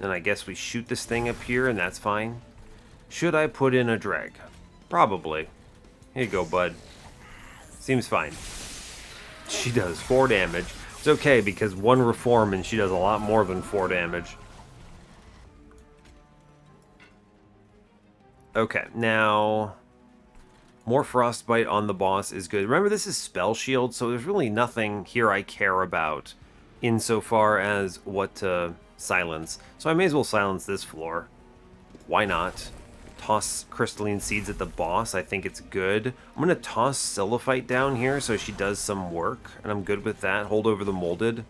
Then I guess we shoot this thing up here and that's fine. Should I put in a Dreg? Probably. Here you go, bud. Seems fine. She does 4 damage. It's okay because 1 reform and she does a lot more than 4 damage. Okay, now more Frostbite on the boss is good. Remember, this is Spell Shield, so there's really nothing here I care about insofar as what to silence. So I may as well silence this floor. Why not? Toss Crystalline Seeds at the boss. I think it's good. I'm going to toss Silliphite down here so she does some work, and I'm good with that. Hold over the Molded.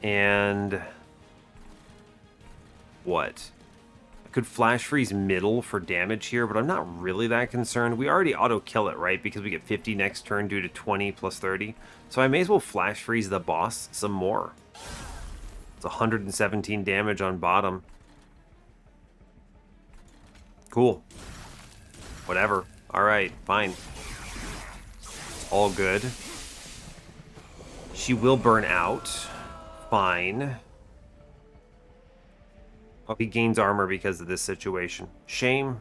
And... what? Could flash freeze middle for damage here, but I'm not really that concerned. We already auto kill it, right? Because we get 50 next turn due to 20 plus 30. So I may as well flash freeze the boss some more. It's 117 damage on bottom. Cool. Whatever. Alright, fine. All good. She will burn out. Fine. Oh, he gains armor because of this situation. Shame.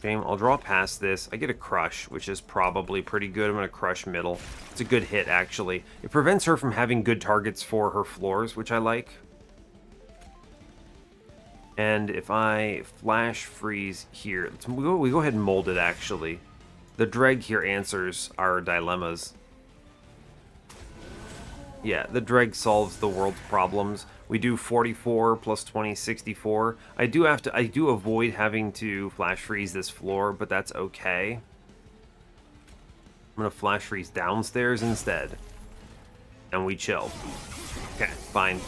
Shame. I'll draw past this. I get a crush, which is probably pretty good. I'm going to crush middle. It's a good hit, actually. It prevents her from having good targets for her floors, which I like. And if I flash freeze here, we go ahead and mold it, actually. The Dreg here answers our dilemmas. Yeah, the Dreg solves the world's problems. We do 44 plus 20, 64. I do avoid having to flash freeze this floor, but that's okay. I'm gonna flash freeze downstairs instead. And we chill. Okay, fine.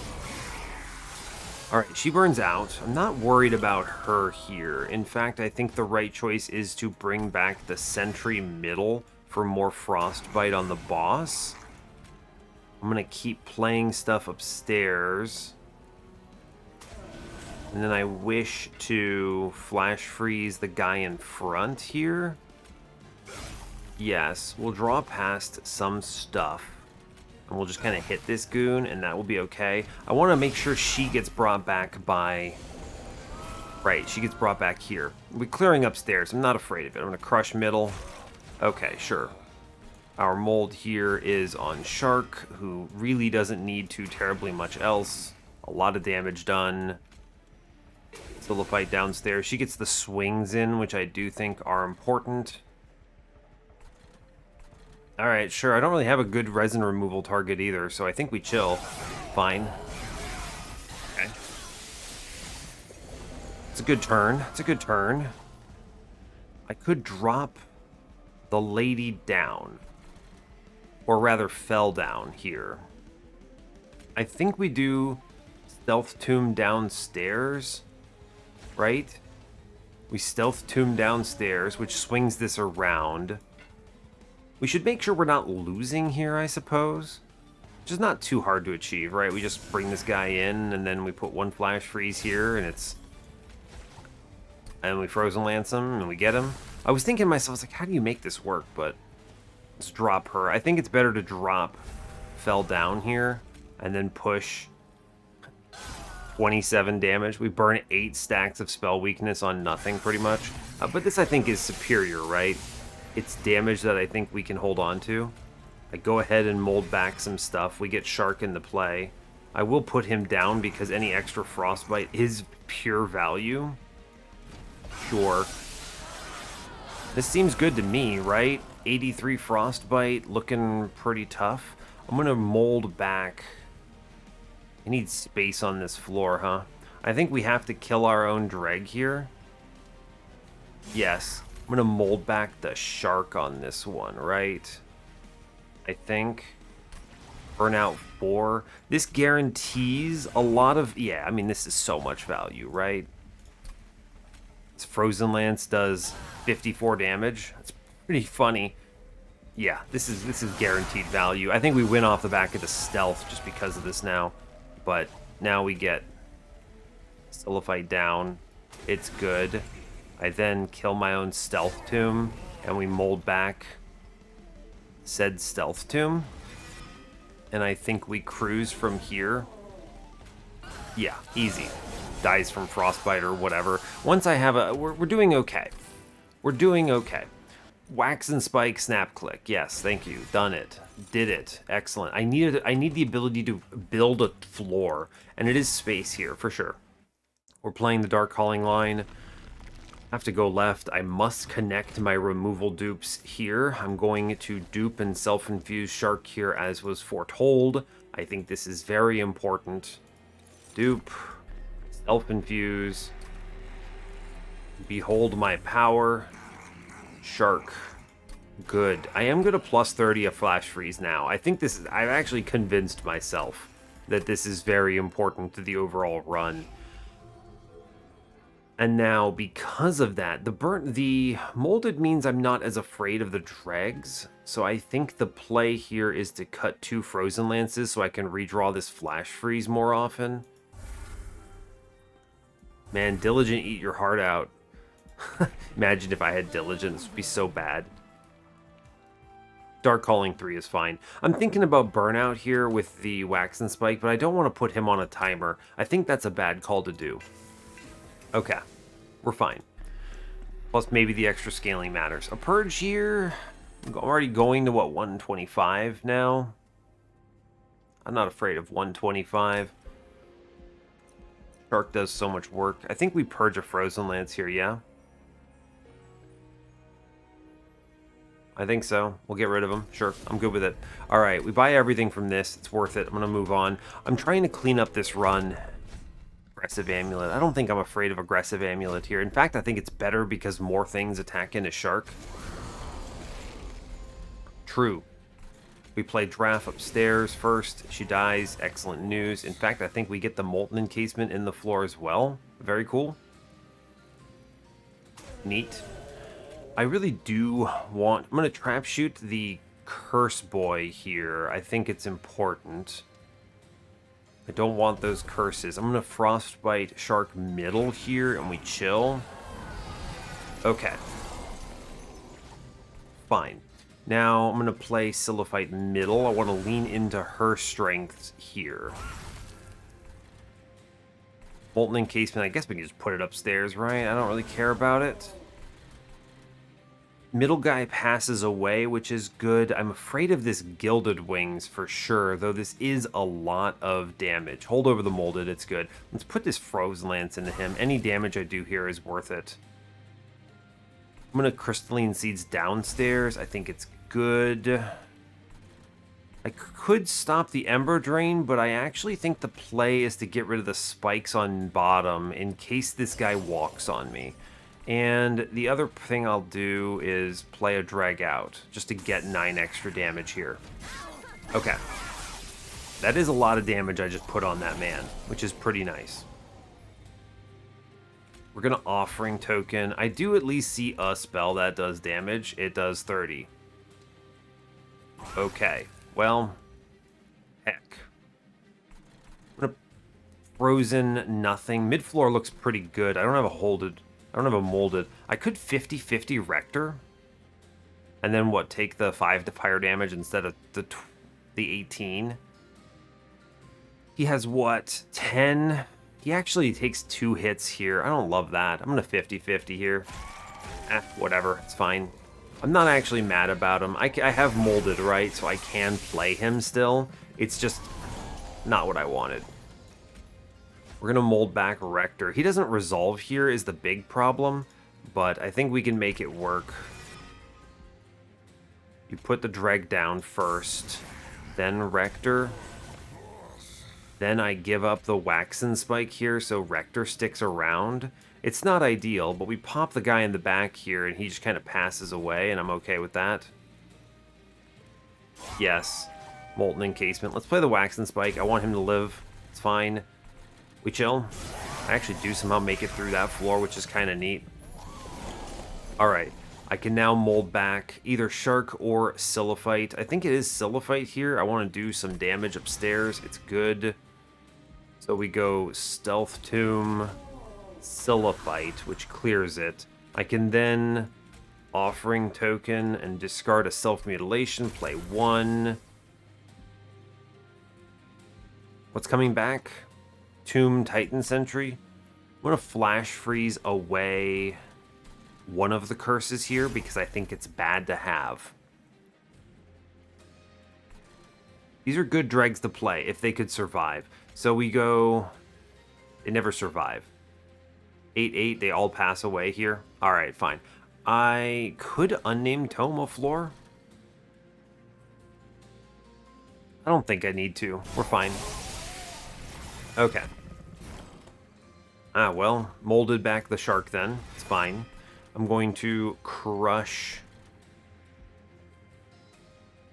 Alright, she burns out. I'm not worried about her here. In fact, I think the right choice is to bring back the Sentry middle for more Frostbite on the boss. I'm going to keep playing stuff upstairs. And then I wish to flash freeze the guy in front here. Yes, we'll draw past some stuff. And we'll just kind of hit this goon, and that will be okay. I want to make sure she gets brought back by... Right, she gets brought back here. We're clearing upstairs. I'm not afraid of it. I'm going to crush middle. Okay, sure. Our mold here is on Shark, who really doesn't need too terribly much else. A lot of damage done. Silliphite downstairs. She gets the swings in, which I do think are important. Alright, sure. I don't really have a good resin removal target either, so I think we chill. Fine. Okay. It's a good turn. It's a good turn. I could drop the lady down. Or rather, fell down here. I think we do Stealth Tomb downstairs, right? We Stealth Tomb downstairs, which swings this around. We should make sure we're not losing here, I suppose. Which is not too hard to achieve, right? We just bring this guy in, and then we put one Flash Freeze here, and it's... And we Frozen Lance him, and we get him. I was thinking to myself, I was like, how do you make this work? But let's drop her. I think it's better to drop Fell down here, and then push 27 damage. We burn 8 stacks of spell weakness on nothing, pretty much. But this, I think, is superior, right? It's damage that I think we can hold on to. I go ahead and mold back some stuff. We get Shark into play. I will put him down because any extra Frostbite is pure value. Sure. This seems good to me, right? 83 Frostbite, looking pretty tough. I'm going to mold back. I need space on this floor, huh? I think we have to kill our own Dreg here. Yes. I'm going to mold back the Shark on this one, right? I think. Burnout 4. This guarantees a lot of... Yeah, I mean, this is so much value, right? This Frozen Lance does 54 damage. That's pretty funny. Yeah, this is guaranteed value. I think we win off the back of the stealth just because of this now. But now we get Sillified down. It's good. I then kill my own Stealth Tomb, and we mold back said Stealth Tomb. And I think we cruise from here. Yeah, easy. Dies from Frostbite or whatever. Once I have a... We're doing okay. We're doing okay. Wax and Spike, Snap Click. Yes, thank you. Done it. Did it. Excellent. I need the ability to build a floor. And it is space here, for sure. We're playing the Dark Calling line. Have to go left. I must connect my removal dupes here. I'm going to dupe and self-infuse Shark here as was foretold. I think this is very important. Dupe. Self-infuse. Behold my power. Shark. Good. I am going to plus 30 a Flash Freeze now. I think this is... I've actually convinced myself that this is very important to the overall run. And now, because of that, the molded means I'm not as afraid of the dregs. So I think the play here is to cut 2 Frozen Lances so I can redraw this Flash Freeze more often. Man, Diligent, eat your heart out. Imagine if I had Diligence. It would be so bad. Dark Calling 3 is fine. I'm thinking about Burnout here with the Wax and Spike, but I don't want to put him on a timer. I think that's a bad call to do. Okay, we're fine. Plus, maybe the extra scaling matters. A Purge here. I'm already going to, what, 125 now? I'm not afraid of 125. Shark does so much work. I think we Purge a Frozen Lance here, yeah? I think so. We'll get rid of him. Sure, I'm good with it. All right, we buy everything from this. It's worth it. I'm going to move on. I'm trying to clean up this run. Aggressive Amulet. I don't think I'm afraid of Aggressive Amulet here. In fact, I think it's better because more things attack into Shark. True. We play Draft upstairs first. She dies. Excellent news. In fact, I think we get the Molten Encasement in the floor as well. Very cool. Neat. I really do want... I'm going to trap shoot the Curse Boy here. I think it's important. I don't want those curses. I'm going to Frostbite Shark middle here, and we chill. Okay. Fine. Now, I'm going to play Sillified middle. I want to lean into her strengths here. Molten Encasement, I guess we can just put it upstairs, right? I don't really care about it. Middle guy passes away, which is good. I'm afraid of this Gilded Wings for sure, though this is a lot of damage. Hold over the Molded, it's good. Let's put this Frozen Lance into him. Any damage I do here is worth it. I'm going to Crystalline Seeds downstairs. I think it's good. I could stop the Ember Drain, but I actually think the play is to get rid of the spikes on bottom in case this guy walks on me. And the other thing I'll do is play a drag out, just to get 9 extra damage here. Okay. That is a lot of damage I just put on that man, which is pretty nice. We're going to Offering Token. I do at least see a spell that does damage. It does 30. Okay. Well, heck. I'm going to Frozen nothing. Mid-floor looks pretty good. I don't have a molded. I could 50-50 Rector. And then what? Take the 5 to fire damage instead of the 18. He has what? 10? He actually takes 2 hits here. I don't love that. I'm going to 50-50 here. Whatever. It's fine. I'm not actually mad about him. I have molded, right? So I can play him still. It's just not what I wanted. We're going to mold back Rector. He doesn't resolve here is the big problem, but I think we can make it work. You put the Dreg down first, then Rector. Then I give up the Waxen Spike here, so Rector sticks around. It's not ideal, but we pop the guy in the back here, and he just kind of passes away, and I'm okay with that. Yes. Molten Encasement. Let's play the Waxen Spike. I want him to live. It's fine. We chill. I actually do somehow make it through that floor, which is kind of neat. Alright. I can now mold back either Shark or Silliphite. I think it is Silliphite here. I want to do some damage upstairs. It's good. So we go Stealth Tomb, Silliphite, which clears it. I can then Offering Token and discard a Self-Mutilation, play 1. What's coming back? Tomb Titan Sentry. I'm going to Flash Freeze away one of the curses here because I think it's bad to have. These are good dregs to play if they could survive. So we go... They never survive. 8-8, they all pass away here. Alright, fine. I could Unnamed Tome of Floor. I don't think I need to. We're fine. Okay. Well, molded back the Shark then. It's fine. I'm going to crush...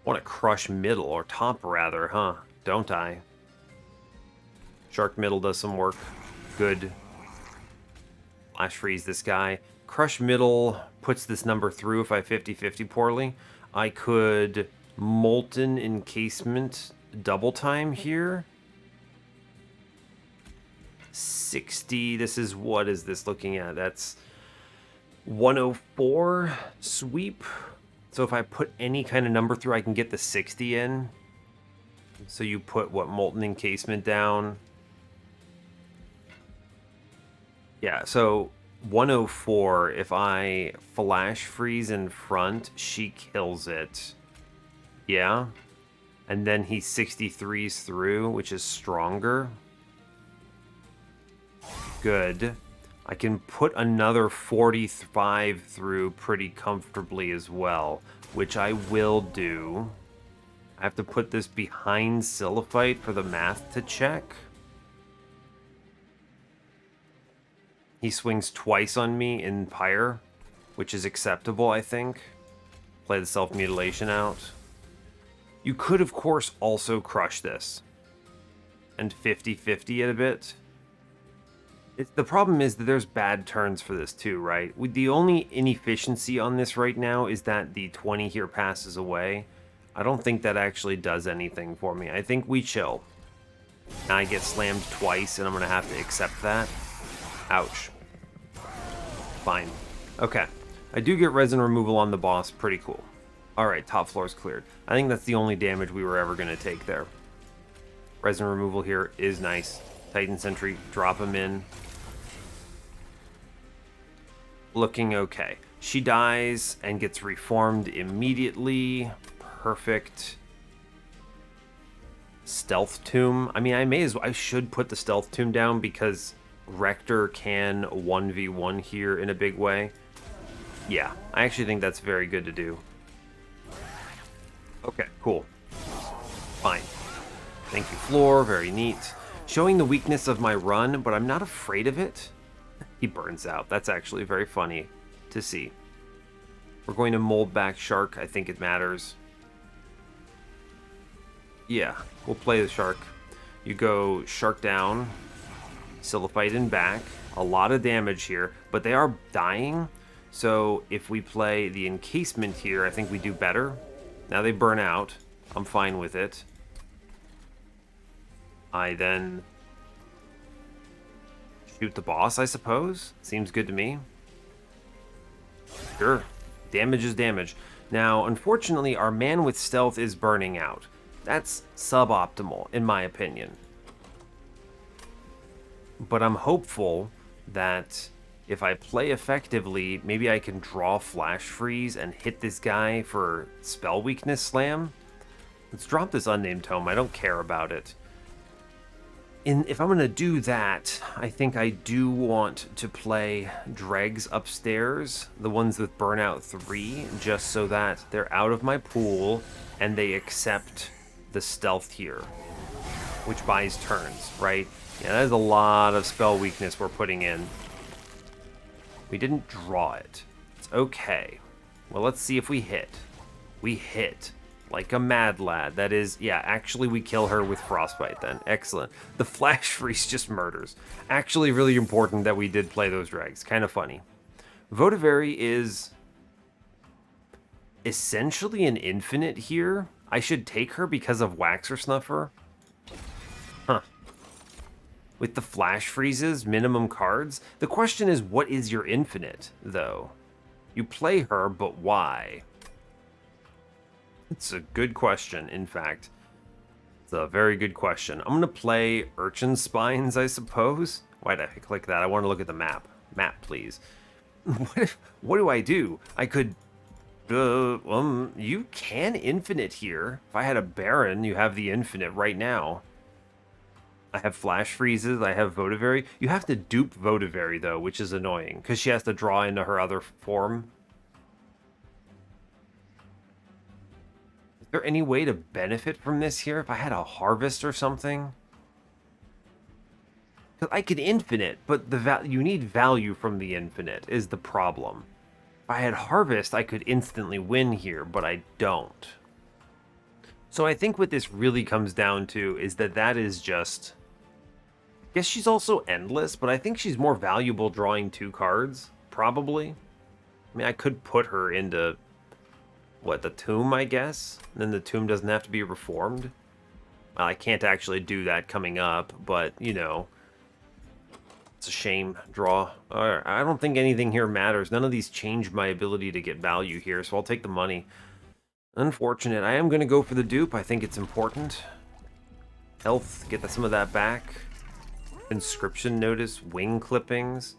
I want to crush middle, or top rather, huh? Don't I? Shark middle does some work. Good. Flash freeze this guy. Crush middle puts this number through if I 50-50 poorly. I could Molten Encasement double time here. 60. This is, what is this looking at? That's 104 sweep. So if I put any kind of number through, I can get the 60 in. So you put, what, Molten Encasement down. Yeah, so 104, if I Flash Freeze in front, she kills it. Yeah. And then he 63s through, which is stronger. Good. I can put another 45 through pretty comfortably as well, which I will do. I have to put this behind Silliphite for the math to check. He swings twice on me in Pyre, which is acceptable, I think. Play the Self-Mutilation out. You could, of course, also crush this. And 50-50 it a bit. The problem is that there's bad turns for this too, right? The only inefficiency on this right now is that the 20 here passes away. I don't think that actually does anything for me. I think we chill. Now I get slammed twice, and I'm going to have to accept that. Ouch. Fine. Okay. I do get resin removal on the boss. Pretty cool. Alright, top floor is cleared. I think that's the only damage we were ever going to take there. Resin removal here is nice. Titan Sentry, drop him in. Looking okay. She dies and gets reformed immediately. Perfect. Stealth Tomb. I mean, I should put the Stealth Tomb down because Rector can 1v1 here in a big way. Yeah, I actually think that's very good to do. Okay, cool. Fine. Thank you, floor. Very neat. Showing the weakness of my run, but I'm not afraid of it. He burns out. That's actually very funny to see. We're going to mold back Shark. I think it matters. Yeah, we'll play the Shark. You go Shark down, Silliphite in back. A lot of damage here, but they are dying. So if we play the Encasement here, I think we do better. Now they burn out. I'm fine with it. I then shoot the boss, I suppose. Seems good to me. Sure. Damage is damage. Now, unfortunately, our man with stealth is burning out. That's suboptimal, in my opinion. But I'm hopeful that if I play effectively, maybe I can draw Flash Freeze and hit this guy for Spell Weakness Slam. Let's drop this Unnamed Tome. I don't care about it. If I'm going to do that, I think I do want to play Dregs upstairs, the ones with Burnout 3, just so that they're out of my pool and they accept the stealth here, which buys turns, right? Yeah, that is a lot of spell weakness we're putting in. We didn't draw it. It's okay. Well, let's see if we hit. We hit. Like a mad lad. That is, yeah, actually we kill her with Frostbite then. Excellent. The Flash Freeze just murders. Actually really important that we did play those Dregs. Kind of funny. Votivary is essentially an infinite here. I should take her because of Waxer Snuffer. Huh. With the Flash Freezes, minimum cards. The question is, what is your infinite, though? You play her, but why? It's a good question, in fact. It's a very good question. I'm going to play Urchin Spines, I suppose. Why did I click that? I want to look at the map. Map, please. What do I do? I could... you can infinite here. If I had a Baron, you have the infinite right now. I have Flash Freezes. I have Votivary. You have to dupe Votivary, though, which is annoying, because she has to draw into her other form. Is there any way to benefit from this here? If I had a Harvest or something? Because I could infinite, but you need value from the infinite is the problem. If I had Harvest, I could instantly win here, but I don't. So I think what this really comes down to is that is just... I guess she's also endless, but I think she's more valuable drawing 2 cards, probably. I mean, I could put her into, what, the Tomb, I guess? And then the Tomb doesn't have to be reformed. Well, I can't actually do that coming up, but, you know, it's a shame. Draw. I don't think anything here matters. None of these change my ability to get value here, so I'll take the money. Unfortunate. I am going to go for the dupe. I think it's important. Health, get some of that back. Inscription notice, wing clippings.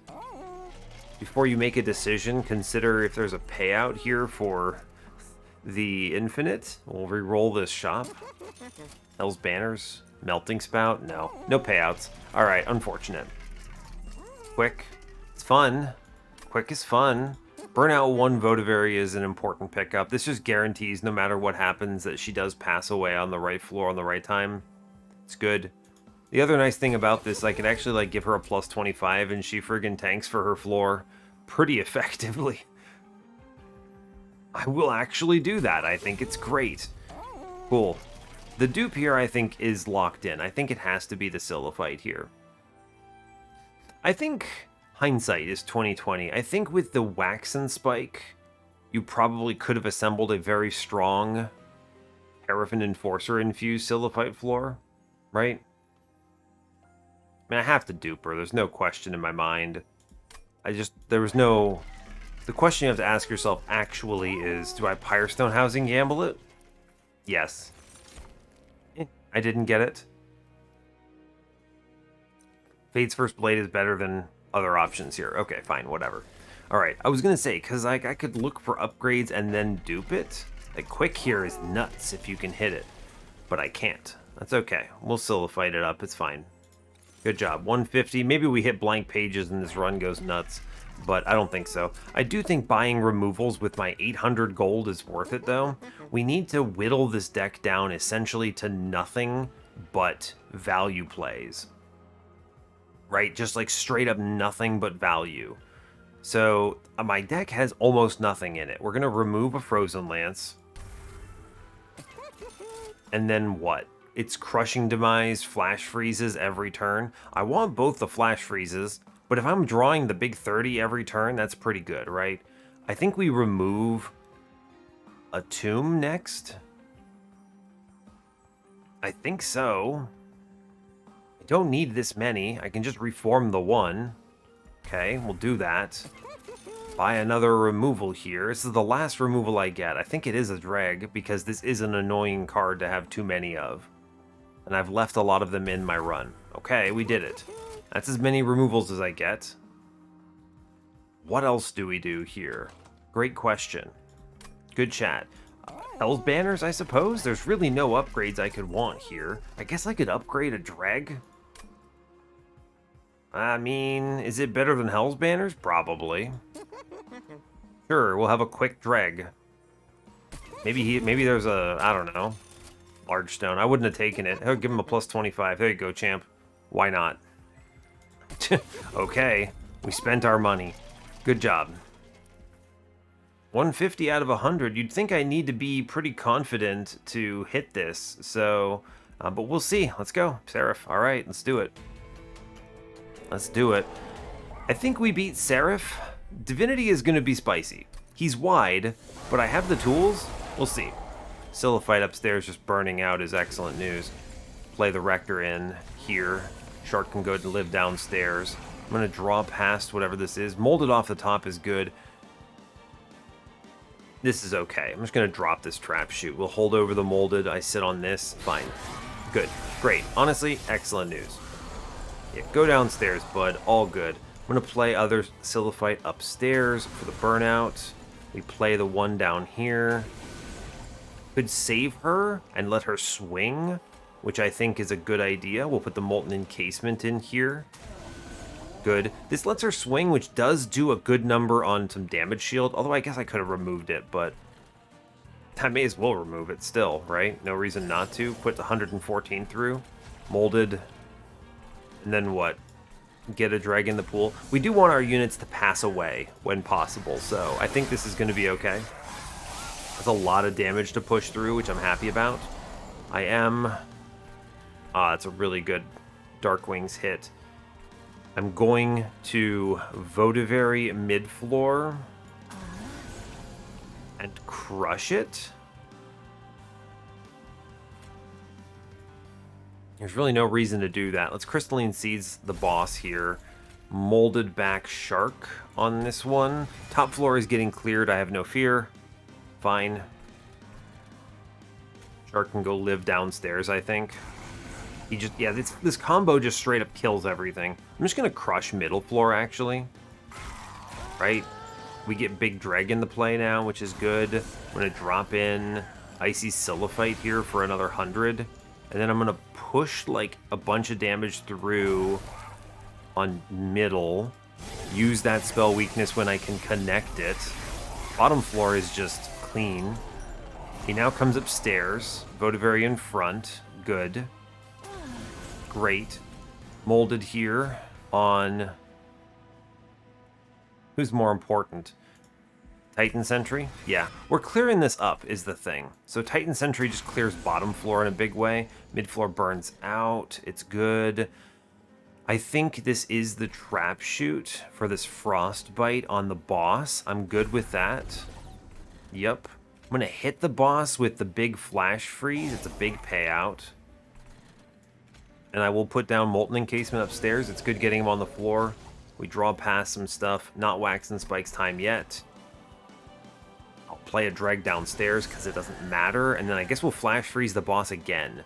Before you make a decision, consider if there's a payout here for the infinite. We'll re-roll this shop. Hell's Banners, Melting Spout, no payouts. All right, unfortunate. Quick, it's fun. Quick is fun. Burnout 1 Votivary is an important pickup. This just guarantees no matter what happens that she does pass away on the right floor on the right time. It's good. The other nice thing about this, I could actually like give her a plus 25 and she friggin' tanks for her floor pretty effectively. I will actually do that. I think it's great. Cool. The dupe here, I think, is locked in. I think it has to be the Silliphite here. I think hindsight is 20/20. I think with the Waxen Spike, you probably could have assembled a very strong Paraffin Enforcer infused Silliphite floor, right? I mean, I have to dupe her. There's no question in my mind. There was no... The question you have to ask yourself actually is, do I Pyrestone Housing gamble it? Yes. I didn't get it. Fade's First Blade is better than other options here. Okay, fine, whatever. Alright, I was going to say, because like, I could look for upgrades and then dupe it. Like, Quick here is nuts if you can hit it. But I can't. That's okay. We'll Silliphite it up. It's fine. Good job. 150. Maybe we hit blank pages and this run goes nuts. But I don't think so. I do think buying removals with my 800 gold is worth it, though. We need to whittle this deck down essentially to nothing but value plays. right? Just like straight up nothing but value. So my deck has almost nothing in it. We're going to remove a Frozen Lance. And then what? It's Crushing Demise, Flash Freezes every turn. I want both the Flash Freezes, but if I'm drawing the big 30 every turn, that's pretty good, right? I think we remove a Tomb next. I think so. I don't need this many. I can just reform the one. Okay, we'll do that. Buy another removal here. This is the last removal I get. I think it is a drag because this is an annoying card to have too many of. And I've left a lot of them in my run. Okay, we did it. That's as many removals as I get. What else do we do here? Great question. Good chat. Hell's Banners, I suppose? There's really no upgrades I could want here. I guess I could upgrade a drag. I mean, is it better than Hell's Banners? Probably. Sure, we'll have a quick drag. Maybe there's a, I don't know, large stone. I wouldn't have taken it. I'll give him a plus 25. There you go, champ. Why not? Okay, we spent our money. Good job. 150 out of 100. You'd think I need to be pretty confident to hit this. So, but we'll see. Let's go. Seraph. All right, let's do it. Let's do it. I think we beat Seraph. Divinity is going to be spicy. He's wide, but I have the tools. We'll see. Silliphite upstairs just burning out is excellent news. Play the Rector in here. Shark can go to live downstairs. I'm going to draw past whatever this is. Molded off the top is good. This is okay. I'm just going to drop this trap shoot. We'll hold over the molded. I sit on this. Fine. Good. Great. Honestly, excellent news. Yeah, go downstairs, bud. All good. I'm going to play other Silliphite upstairs for the burnout. We play the one down here. Could save her and let her swing, which I think is a good idea. We'll put the Molten Encasement in here. Good. This lets her swing, which does do a good number on some damage shield. Although I guess I could have removed it, but I may as well remove it still, right? No reason not to. Put 114 through. Molded. And then what? Get a drag in the pool. We do want our units to pass away when possible, so I think this is going to be okay. There's a lot of damage to push through, which I'm happy about. I am... it's a really good Dark Wings hit. I'm going to Votavary mid-floor and crush it. There's really no reason to do that. Let's Crystalline Seeds the boss here. Molded back Shark on this one. Top floor is getting cleared. I have no fear. Fine. Shark can go live downstairs, I think. He just, yeah, this combo just straight up kills everything. I'm just going to crush middle floor, actually. Right? We get Big Dreg into play now, which is good. I'm going to drop in Icy Silliphite here for another 100. And then I'm going to push, like, a bunch of damage through on middle. Use that spell weakness when I can connect it. Bottom floor is just clean. He now comes upstairs. Votavary in front. Good. Great. Molded here on... Who's more important? Titan Sentry? Yeah. We're clearing this up is the thing. So Titan Sentry just clears bottom floor in a big way. Mid floor burns out. It's good. I think this is the trap shoot for this Frostbite on the boss. I'm good with that. Yep. I'm going to hit the boss with the big Flash Freeze. It's a big payout. And I will put down Molten Encasement upstairs. It's good getting him on the floor. We draw past some stuff. Not Wax and Spike's time yet. I'll play a drag downstairs because it doesn't matter. And then I guess we'll Flash Freeze the boss again.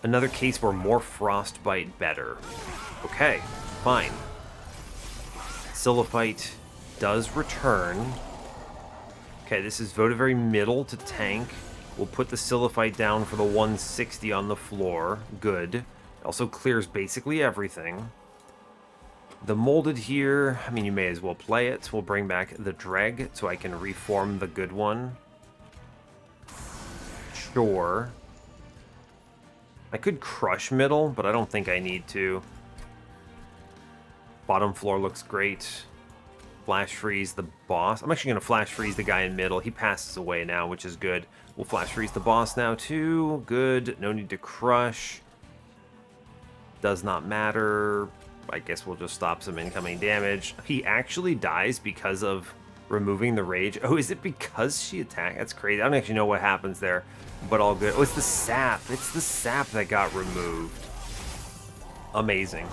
Another case where more Frostbite better. Okay, fine. Silliphite does return. Okay, this is Votavary middle to tank. We'll put the Silliphite down for the 160 on the floor. Good. Also clears basically everything. The molded here, I mean, you may as well play it. We'll bring back the dreg so I can reform the good one. Sure. I could crush middle, but I don't think I need to. Bottom floor looks great. Flash freeze the boss. I'm actually going to flash freeze the guy in middle. He passes away now, which is good. We'll flash freeze the boss now too. Good. No need to crush. Does not matter. I guess we'll just stop some incoming damage. He actually dies because of removing the rage. Oh, is it because she attacked? That's crazy. I don't actually know what happens there, but all good. Oh, it's the sap. It's the sap that got removed. Amazing.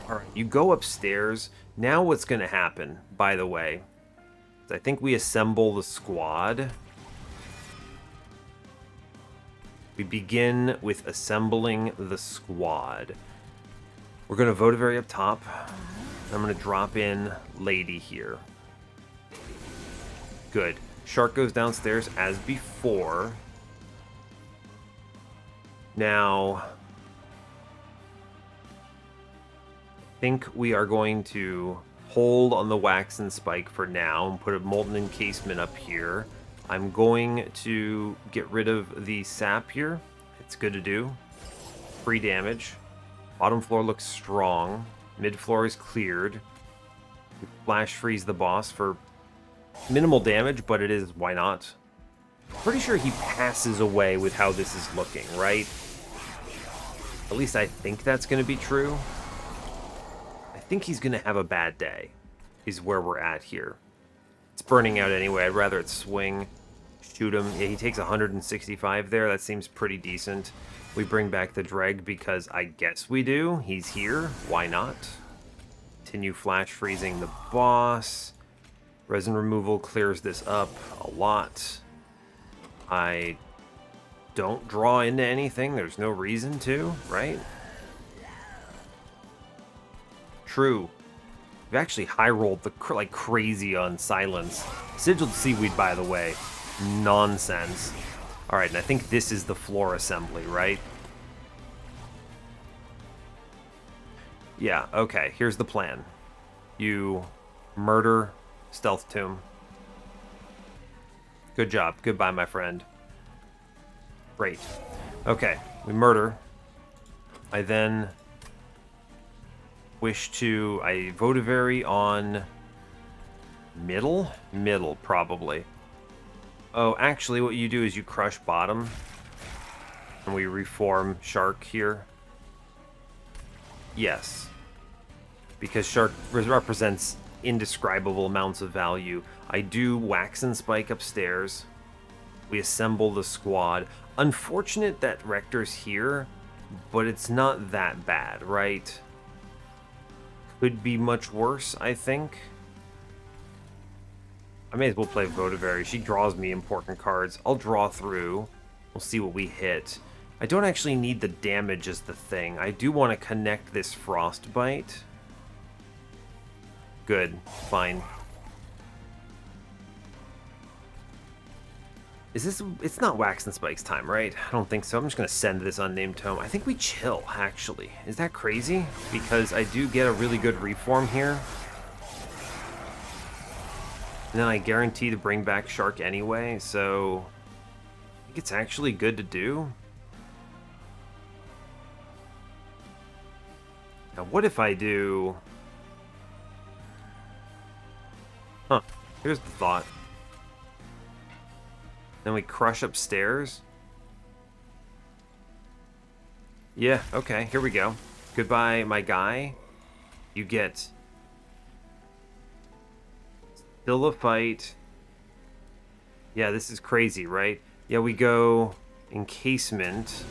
All right, you go upstairs. Now what's going to happen, by the way, is I think we assemble the squad. We begin with assembling the squad. We're going to Votavary up top. I'm going to drop in Lady here. Good. Shark goes downstairs as before. Now, I think we are going to hold on the Wax and Spike for now and put a Molten Encasement up here. I'm going to get rid of the sap here. It's good to do. Free damage. Bottom floor looks strong. Mid floor is cleared. We flash freeze the boss for minimal damage, but it is, why not? Pretty sure he passes away with how this is looking, right? At least I think that's going to be true. I think he's going to have a bad day, is where we're at here. It's burning out anyway. I'd rather it swing. Shoot him. Yeah, he takes 165 there. That seems pretty decent. We bring back the Dreg because I guess we do. He's here. Why not? Continue flash freezing the boss. Resin removal clears this up a lot. I don't draw into anything. There's no reason to, right? True. We've actually high-rolled like crazy on silence. Sigiled Seaweed, by the way. Nonsense. Alright, and I think this is the floor assembly, right? Yeah, okay. Here's the plan. You murder Stealth Tomb. Good job. Goodbye, my friend. Great. Okay, we murder. I then wish to... I Votavary on middle? Middle, probably. Oh, actually, what you do is you crush bottom. And we reform Shark here. Yes. Because Shark represents indescribable amounts of value. I do Wax and Spike upstairs. We assemble the squad. Unfortunate that Rector's here, but it's not that bad, right? Could be much worse, I think. I may as well play Votavary. She draws me important cards. I'll draw through. We'll see what we hit. I don't actually need the damage as the thing. I do want to connect this Frostbite. Good. Fine. Is this... It's not Wax and Spike's time, right? I don't think so. I'm just going to send this Unnamed Tome. I think we chill, actually. Is that crazy? Because I do get a really good reform here. And then I guarantee to bring back Shark anyway, so... I think it's actually good to do. Now, what if I do... Huh. Here's the thought. Then we crush upstairs. Yeah, okay, here we go. Goodbye, my guy. You get... Still a fight. Yeah, this is crazy, right? Yeah, we go encasement.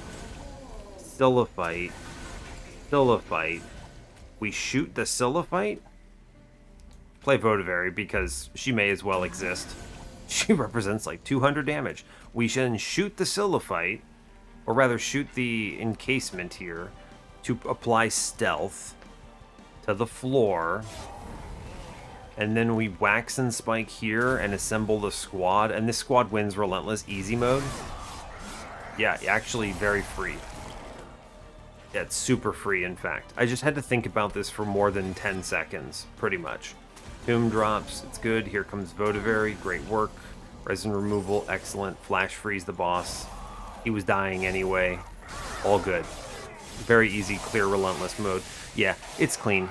Still a fight. Still a fight. We shoot the Silliphite? Play Votavary because she may as well exist. She represents like 200 damage. We should shoot the Silliphite, or rather shoot the encasement here to apply stealth to the floor. And then we Wax and Spike here and assemble the squad. And this squad wins Relentless Easy mode. Yeah, actually very free. Yeah, it's super free, in fact. I just had to think about this for more than 10 seconds, pretty much. Tomb drops, it's good. Here comes Votavary, great work. Resin removal, excellent. Flash freeze the boss. He was dying anyway. All good. Very easy, clear, relentless mode. Yeah, it's clean.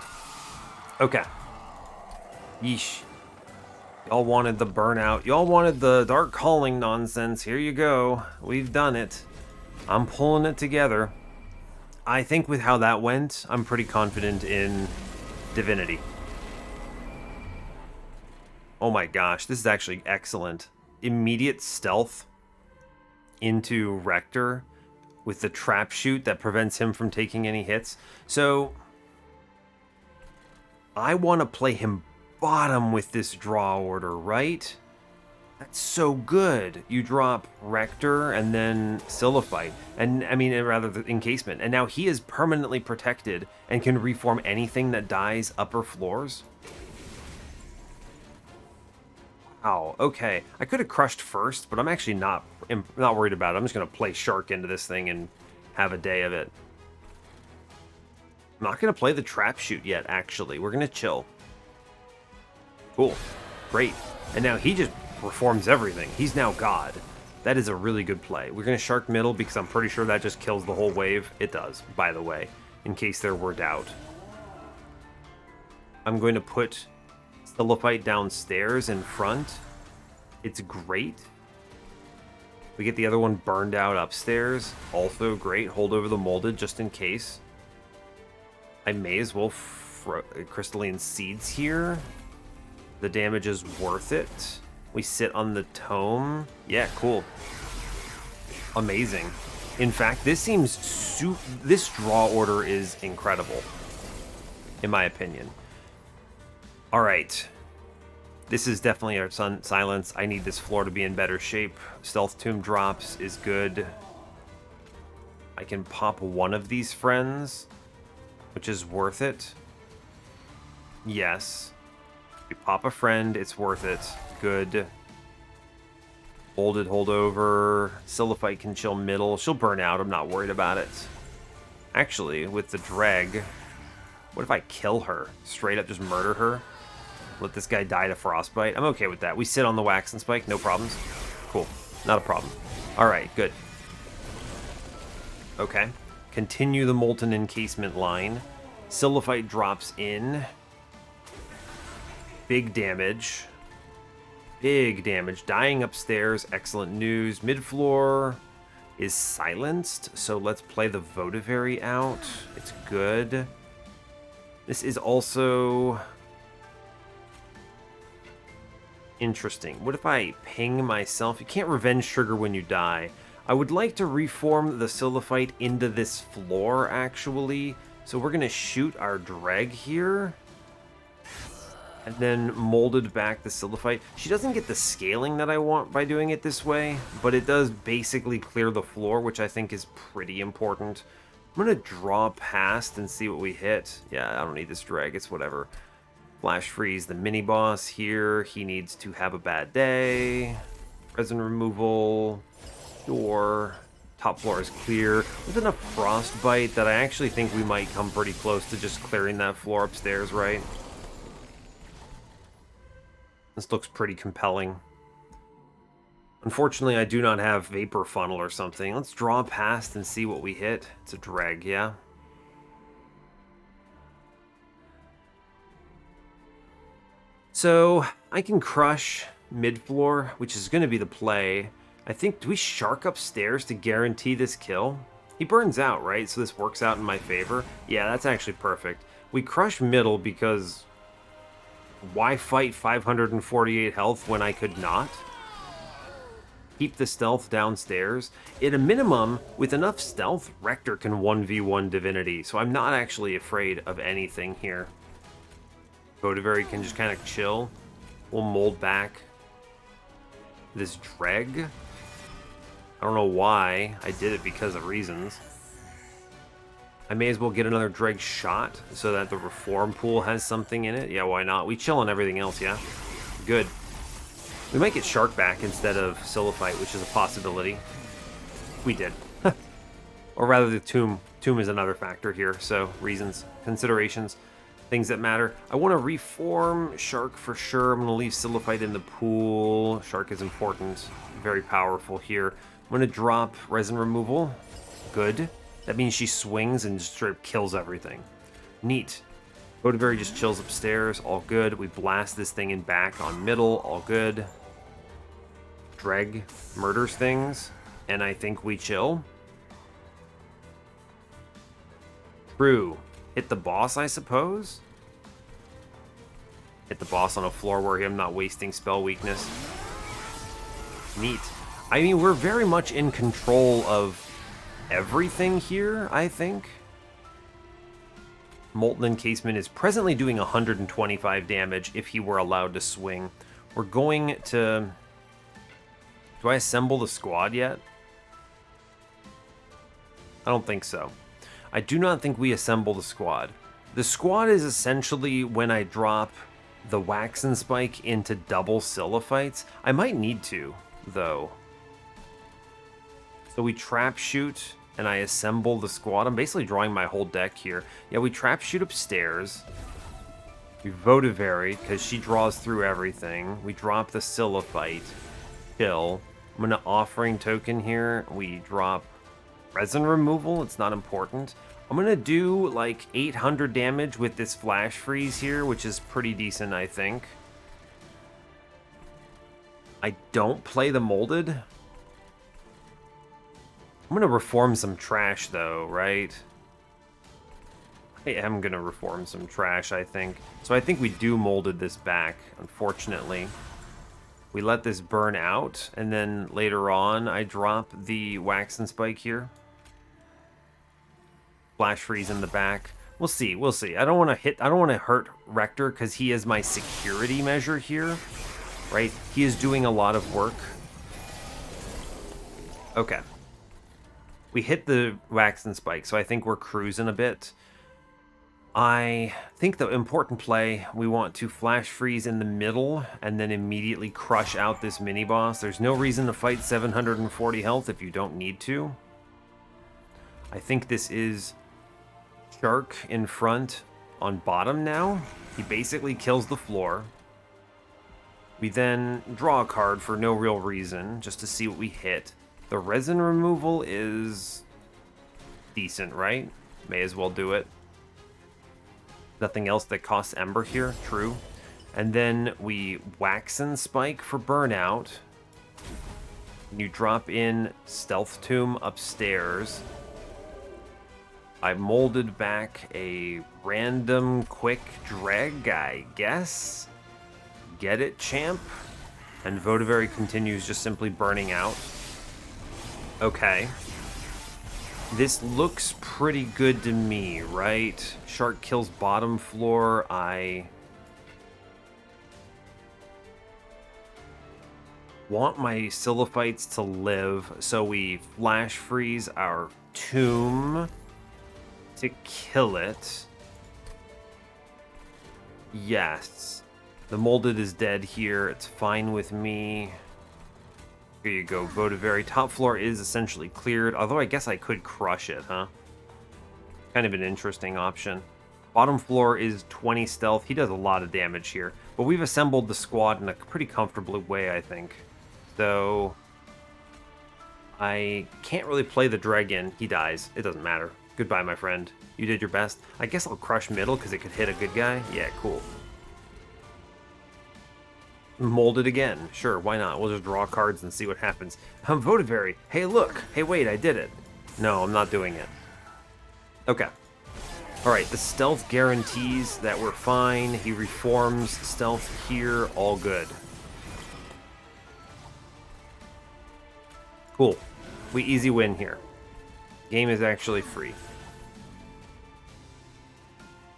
Okay. Yeesh. Y'all wanted the burnout. Y'all wanted the dark calling nonsense. Here you go. We've done it. I'm pulling it together. I think with how that went, I'm pretty confident in Divinity. Oh my gosh, this is actually excellent. Immediate stealth into Rector with the trap shoot that prevents him from taking any hits. So I want to play him bottom with this draw order, right? That's so good. You drop Rector and then Siliphyte, and I mean, rather the encasement, and now he is permanently protected and can reform anything that dies upper floors. Wow. Okay, I could have crushed first, but I'm actually not worried about it. I'm just gonna play Shark into this thing and have a day of it. I'm not gonna play the trap shoot yet. Actually, we're gonna chill. Cool. Great. And now he just reforms everything. He's now God. That is a really good play. We're going to Shark middle because I'm pretty sure that just kills the whole wave. It does, by the way, in case there were doubt. I'm going to put Siliphyte downstairs in front. It's great. We get the other one burned out upstairs. Also great. Hold over the molded just in case. I may as well crystalline seeds here. The damage is worth it. We sit on the tome. Yeah, cool. Amazing. In fact, this seems this draw order is incredible, in my opinion. All right. This is definitely our silence. I need this floor to be in better shape. Stealth Tomb drops is good. I can pop one of these friends, which is worth it. Yes. We pop a friend, it's worth it. Good. Molded holdover. Siliphyte can chill middle. She'll burn out. I'm not worried about it. Actually, with the dreg, what if I kill her? Straight up just murder her? Let this guy die to frostbite? I'm okay with that. We sit on the wax and spike. No problems. Cool. Not a problem. All right, good. Okay. Continue the molten encasement line. Siliphyte drops in. Big damage. Big damage. Dying upstairs. Excellent news. Mid-floor is silenced, so let's play the Votivary out. It's good. This is also interesting. What if I ping myself? You can't revenge trigger when you die. I would like to reform the Siliphyte into this floor, actually. So we're going to shoot our dreg here. And then molded back the Siliphyte. She doesn't get the scaling that I want by doing it this way, but it does basically clear the floor, which I think is pretty important. I'm going to draw past and see what we hit. Yeah, I don't need this drag. It's whatever. Flash freeze the mini-boss here. He needs to have a bad day. Resin removal. Door. Top floor is clear. With enough frostbite that I actually think we might come pretty close to just clearing that floor upstairs, right? This looks pretty compelling. Unfortunately, I do not have Vapor Funnel or something. Let's draw past and see what we hit. It's a drag, yeah? So, I can crush mid-floor, which is going to be the play. I think, do we Shark upstairs to guarantee this kill? He burns out, right? So this works out in my favor. Yeah, that's actually perfect. We crush middle because why fight 548 health when I could not? Keep the stealth downstairs. At a minimum, with enough stealth, Rector can 1v1 Divinity, so I'm not actually afraid of anything here. Votivary can just kind of chill. We'll mold back this dreg. I don't know why. I did it because of reasons. I may as well get another dreg shot so that the reform pool has something in it. Yeah, why not? We chill on everything else, yeah? Good. We might get Shark back instead of Siliphyte, which is a possibility. We did. Or rather, the Tomb. Tomb is another factor here, so reasons, considerations, things that matter. I want to reform Shark for sure. I'm going to leave Siliphyte in the pool. Shark is important. Very powerful here. I'm going to drop Resin Removal. Good. That means she swings and straight kills everything. Neat. Votivary just chills upstairs, all good. We blast this thing in back on middle, all good. Dreg murders things, and I think we chill. True. Hit the boss, I suppose? Hit the boss on a floor where I'm not wasting spell weakness. Neat. I mean, we're very much in control of everything here, I think. Molten Encasement is presently doing 125 damage if he were allowed to swing. We're going to... Do I assemble the squad yet? I don't think so. I do not think we assemble the squad. The squad is essentially when I drop the Wax and Spike into double Siliphites. I might need to, though. So we trap shoot, and I assemble the squad. I'm basically drawing my whole deck here. Yeah, we trap shoot upstairs. We Votivary, because she draws through everything. We drop the Silliphite. Kill. I'm going to Offering Token here. We drop Resin Removal. It's not important. I'm going to do like 800 damage with this Flash Freeze here, which is pretty decent, I think. I don't play the Molded. I'm going to reform some trash, though, right? I am going to reform some trash, I think. So I think we do Molded this back, unfortunately. We let this burn out, and then later on, I drop the Wax and Spike here. Flash Freeze in the back. We'll see, we'll see. I don't want to hurt Rector, because he is my security measure here, right? He is doing a lot of work. Okay. We hit the Wax and Spike, so I think we're cruising a bit. I think the important play, we want to Flash Freeze in the middle and then immediately crush out this mini-boss. There's no reason to fight 740 health if you don't need to. I think this is Shark in front on bottom now. He basically kills the floor. We then draw a card for no real reason, just to see what we hit. The Resin Removal is decent, right? May as well do it. Nothing else that costs Ember here, true. And then we Wax and Spike for Burnout. You drop in Stealth Tomb upstairs. I molded back a random quick drag, I guess. Get it, champ? And Votivary continues just simply burning out. Okay. This looks pretty good to me, right? Shark kills bottom floor. I want my Siliphites to live, so we Flash Freeze our Tomb to kill it. Yes. The Molded is dead here. It's fine with me. Here you go, Votivary. Top floor is essentially cleared, although I guess I could crush it, huh? Kind of an interesting option. Bottom floor is 20 stealth. He does a lot of damage here, but we've assembled the squad in a pretty comfortable way, I think. So I can't really play the Dragon. He dies. It doesn't matter. Goodbye, my friend. You did your best. I guess I'll crush middle because it could hit a good guy. Yeah, cool. Molded again. Sure, why not? We'll just draw cards and see what happens. I'm Votivary. Hey, look. Hey, wait, I did it. No, I'm not doing it. Okay. Alright, the stealth guarantees that we're fine. He reforms stealth here. All good. Cool. We easy win here. Game is actually free.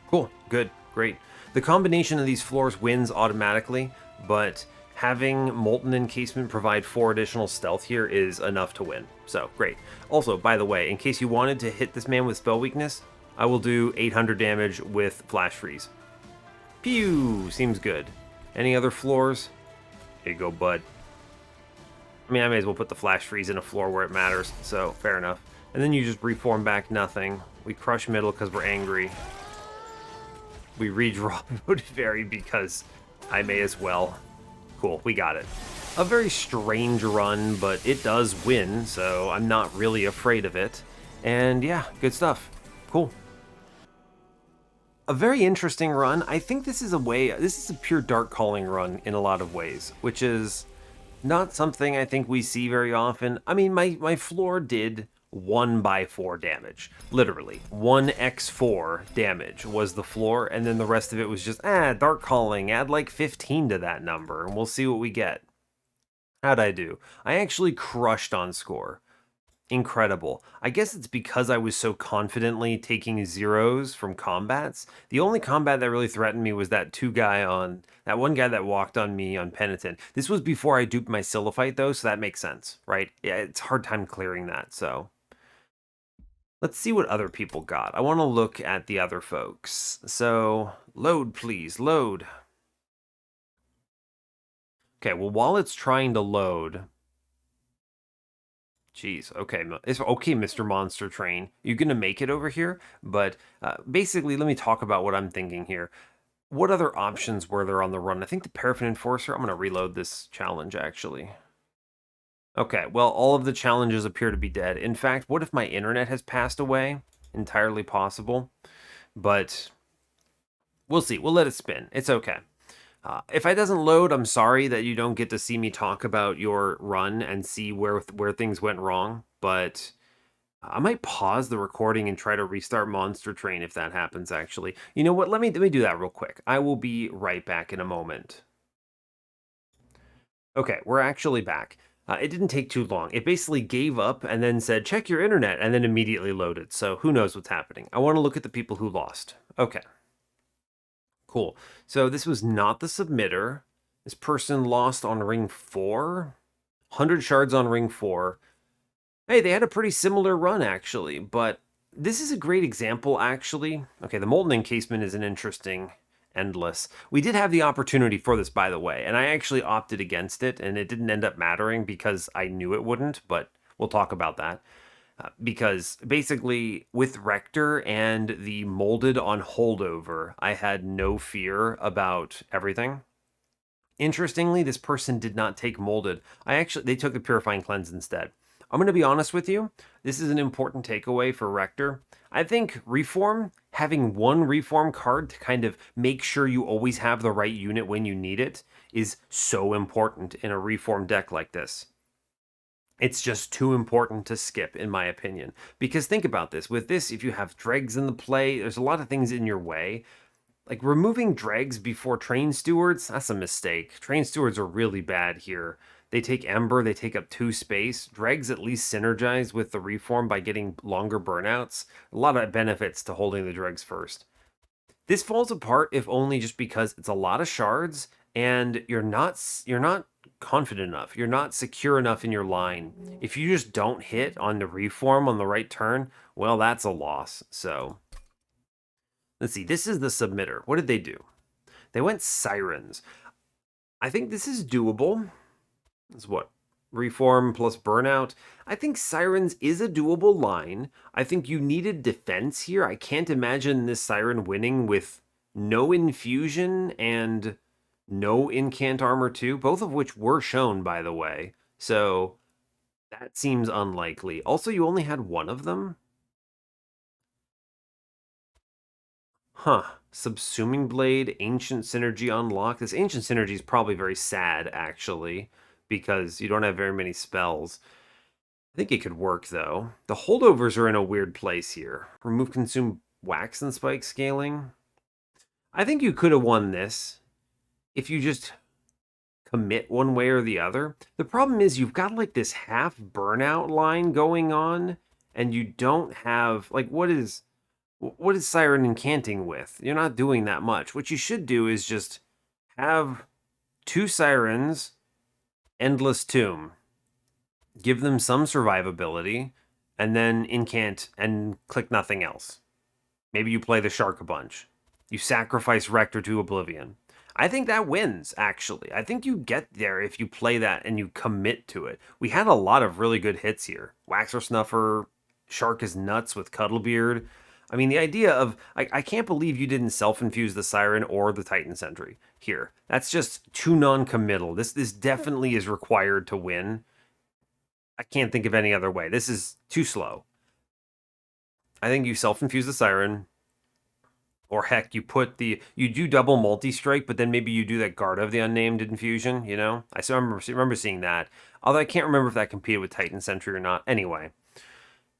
Cool. Good. Great. The combination of these floors wins automatically, but having Molten Encasement provide 4 additional stealth here is enough to win. So, great. Also, by the way, in case you wanted to hit this man with spell weakness, I will do 800 damage with Flash Freeze. Pew! Seems good. Any other floors? Here you go, bud. I mean, I may as well put the Flash Freeze in a floor where it matters, so fair enough. And then you just reform back nothing. We crush middle because we're angry. We redraw Votivary because I may as well. Cool, we got it. A very strange run, but it does win, so I'm not really afraid of it. And yeah, good stuff. Cool. A very interesting run. I think this is a pure dark calling run in a lot of ways, which is not something I think we see very often. I mean, my floor did 1 by 4 damage. Literally. 1x4 damage was the floor, and then the rest of it was just, dark calling, add like 15 to that number, and we'll see what we get. How'd I do? I actually crushed on score. Incredible. I guess it's because I was so confidently taking zeros from combats. The only combat that really threatened me was that one guy that walked on me on Penitent. This was before I duped my Silliphite though, so that makes sense, right? Yeah, it's hard time clearing that, so. Let's see what other people got. I want to look at the other folks. So, load please, load. Okay, well while it's trying to load, jeez, okay, it's okay, Mr. Monster Train. You're gonna make it over here, but basically, let me talk about what I'm thinking here. What other options were there on the run? I think the Paraffin Enforcer. I'm gonna reload this challenge actually. Okay, well, all of the challenges appear to be dead. In fact, what if my internet has passed away? Entirely possible, but we'll see. We'll let it spin. It's okay. If it doesn't load, I'm sorry that you don't get to see me talk about your run and see where things went wrong, but I might pause the recording and try to restart Monster Train if that happens, actually. You know what? Let me do that real quick. I will be right back in a moment. Okay, we're actually back. It didn't take too long. It basically gave up and then said, check your internet, and then immediately loaded. So who knows what's happening. I want to look at the people who lost. Okay. Cool. So this was not the submitter. This person lost on ring 4. 100 shards on ring 4. Hey, they had a pretty similar run, actually, but this is a great example, actually. Okay, the Molten Encasement is an interesting endless. We did have the opportunity for this, by the way, and I actually opted against it, and it didn't end up mattering because I knew it wouldn't, but we'll talk about that. Because basically, with Rector and the molded on holdover, I had no fear about everything. Interestingly, this person did not take molded. They took the purifying cleanse instead. I'm going to be honest with you. This is an important takeaway for Rector. I think Reform, having one Reform card to kind of make sure you always have the right unit when you need it, is so important in a Reform deck like this. It's just too important to skip, in my opinion. Because think about this. With this, if you have dregs in the play, there's a lot of things in your way. Like, removing dregs before train stewards, that's a mistake. Train stewards are really bad here. They take Ember, they take up 2 space. Dregs at least synergize with the Reform by getting longer burnouts. A lot of benefits to holding the dregs first. This falls apart if only just because it's a lot of shards and you're not confident enough. You're not secure enough in your line. If you just don't hit on the Reform on the right turn, well, that's a loss. So, let's see. This is the submitter. What did they do? They went Sirens. I think this is doable. It's what? Reform plus Burnout. I think Sirens is a doable line. I think you needed defense here. I can't imagine this Siren winning with no Infusion and no Incant Armor too, both of which were shown, by the way. So that seems unlikely. Also, you only had one of them? Huh. Subsuming Blade, Ancient Synergy unlocked. This Ancient Synergy is probably very sad, actually, because you don't have very many spells. I think it could work, though. The holdovers are in a weird place here. Remove Consume Wax and Spike Scaling. I think you could have won this if you just commit one way or the other. The problem is you've got like this half burnout line going on, and you don't have, like, what is Siren incanting with? You're not doing that much. What you should do is just have 2 Sirens, Endless Tomb, give them some survivability, and then incant and click nothing else. Maybe you play the Shark a bunch. You sacrifice Rector to Oblivion. I think that wins, actually. I think you get there if you play that and you commit to it. We had a lot of really good hits here. Waxer Snuffer, Shark is nuts with Cuddlebeard. I mean, the idea of, I can't believe you didn't self-infuse the Siren or the Titan Sentry here. That's just too non-committal. This definitely is required to win. I can't think of any other way. This is too slow. I think you self-infuse the Siren. Or heck, you do double multi-strike, but then maybe you do that Guard of the Unnamed infusion, you know? I still remember seeing that. Although I can't remember if that competed with Titan Sentry or not. Anyway,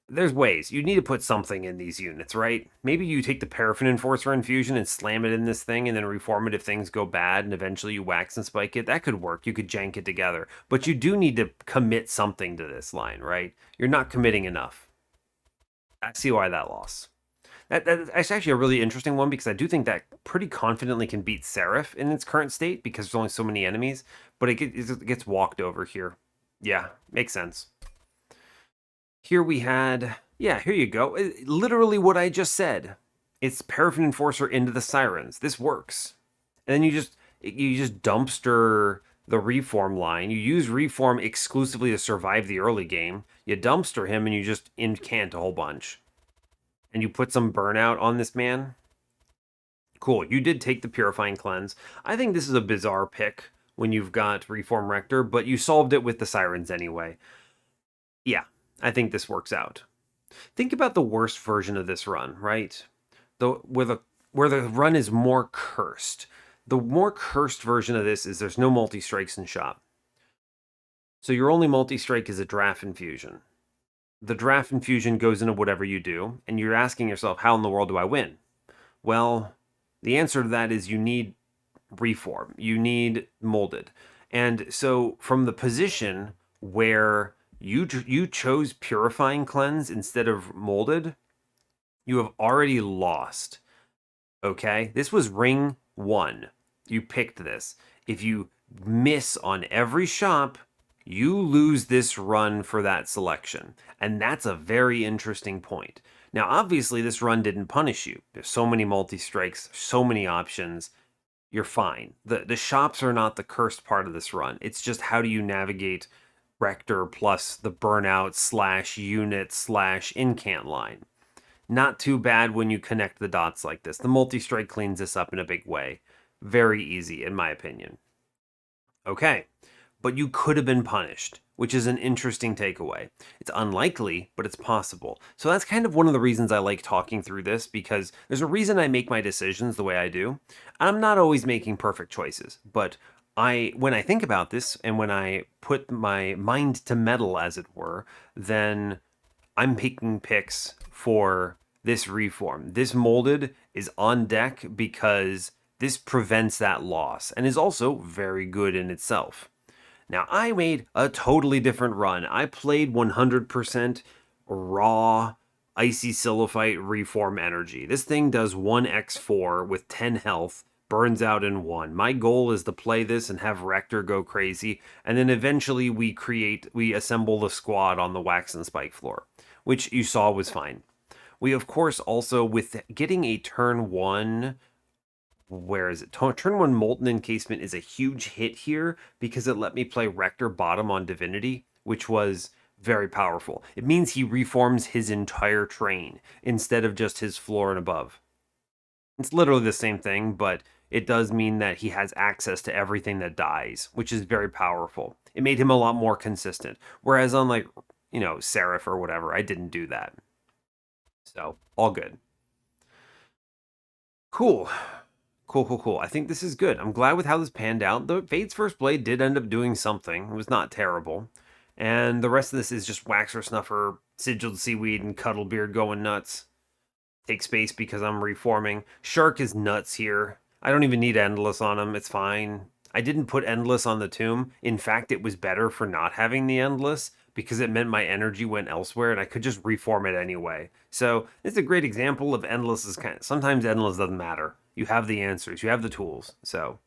there's ways. You need to put something in these units, right? Maybe you take the Paraffin Enforcer infusion and slam it in this thing and then reform it if things go bad and eventually you wax and spike it. That could work. You could jank it together. But you do need to commit something to this line, right? You're not committing enough. I see why that loss. That's actually a really interesting one because I do think that pretty confidently can beat Seraph in its current state because there's only so many enemies, but it gets walked over here. Yeah, makes sense. Here we had, yeah, here you go. Literally what I just said. It's Paraffin Enforcer into the Sirens. This works. And then you just dumpster the Reform line. You use Reform exclusively to survive the early game. You dumpster him and you just incant a whole bunch. And you put some burnout on this man. Cool. You did take the Purifying Cleanse. I think this is a bizarre pick when you've got Reform Rector, but you solved it with the Sirens anyway. Yeah, I think this works out. Think about the worst version of this run, right? Where the run is more cursed. The more cursed version of this is there's no multi-strikes in shop. So your only multi-strike is a Draft Infusion. The Draft Infusion goes into whatever you do, and you're asking yourself, how in the world do I win? Well, the answer to that is you need Reform. You need Molded. And so from the position where you chose Purifying Cleanse instead of Molded, you have already lost. Okay? This was ring 1. You picked this. If you miss on every shop, you lose this run for that selection. And that's a very interesting point. Now, obviously, this run didn't punish you. There's so many multi-strikes, so many options. You're fine. The shops are not the cursed part of this run. It's just how do you navigate Rector plus the burnout / unit / incant line. Not too bad when you connect the dots like this. The multi-strike cleans this up in a big way. Very easy, in my opinion. Okay, but you could have been punished, which is an interesting takeaway. It's unlikely, but it's possible. So that's kind of one of the reasons I like talking through this, because there's a reason I make my decisions the way I do. I'm not always making perfect choices, but when I think about this and when I put my mind to metal, as it were, then I'm making picks for this reform. This molded is on deck because this prevents that loss and is also very good in itself. Now, I made a totally different run. I played 100% raw Icy Silophyte Reform Energy. This thing does 1x4 with 10 health, burns out in 1. My goal is to play this and have Rector go crazy, and then eventually we assemble the squad on the Wax and Spike floor, which you saw was fine. We, of course, also, with getting a turn 1... Where is it? Turn 1 Molten Encasement is a huge hit here because it let me play Rector bottom on Divinity, which was very powerful. It means he reforms his entire train instead of just his floor and above. It's literally the same thing, but it does mean that he has access to everything that dies, which is very powerful. It made him a lot more consistent. Whereas on, like, Seraph or whatever, I didn't do that. So, all good. Cool. Cool. I think this is good. I'm glad with how this panned out. The Fate's First Blade did end up doing something. It was not terrible. And the rest of this is just Waxer Snuffer, Sigiled Seaweed, and Cuddlebeard going nuts. Take space because I'm reforming. Shark is nuts here. I don't even need Endless on him. It's fine. I didn't put Endless on the tomb. In fact, it was better for not having the Endless because it meant my energy went elsewhere and I could just reform it anyway. So it's a great example of Endless is sometimes Endless doesn't matter. You have the answers. You have the tools. So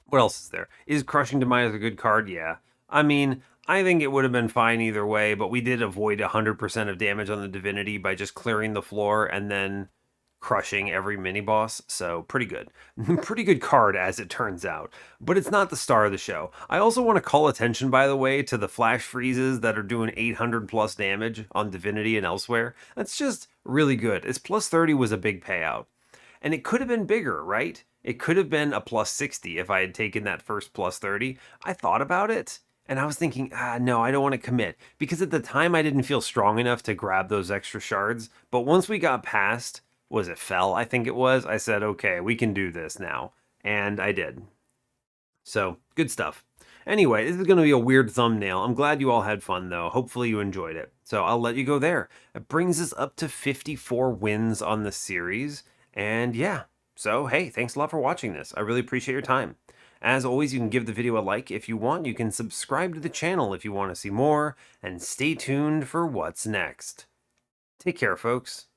what else is there? Is Crushing Demise a good card? Yeah. I mean, I think it would have been fine either way, but we did avoid 100% of damage on the Divinity by just clearing the floor and then crushing every mini-boss, so pretty good. Pretty good card, as it turns out. But it's not the star of the show. I also want to call attention, by the way, to the flash freezes that are doing 800 plus damage on Divinity and elsewhere. That's just really good. Its plus 30 was a big payout. And it could have been bigger, right? It could have been a plus 60 if I had taken that first plus 30. I thought about it, and I was thinking, no, I don't want to commit. Because at the time, I didn't feel strong enough to grab those extra shards. But once we got past was it fell, I think it was. I said, okay, we can do this now. And I did. So, good stuff. Anyway, this is going to be a weird thumbnail. I'm glad you all had fun, though. Hopefully you enjoyed it. So I'll let you go there. It brings us up to 54 wins on the series. And yeah, so hey, thanks a lot for watching this. I really appreciate your time. As always, you can give the video a like if you want. You can subscribe to the channel if you want to see more. And stay tuned for what's next. Take care, folks.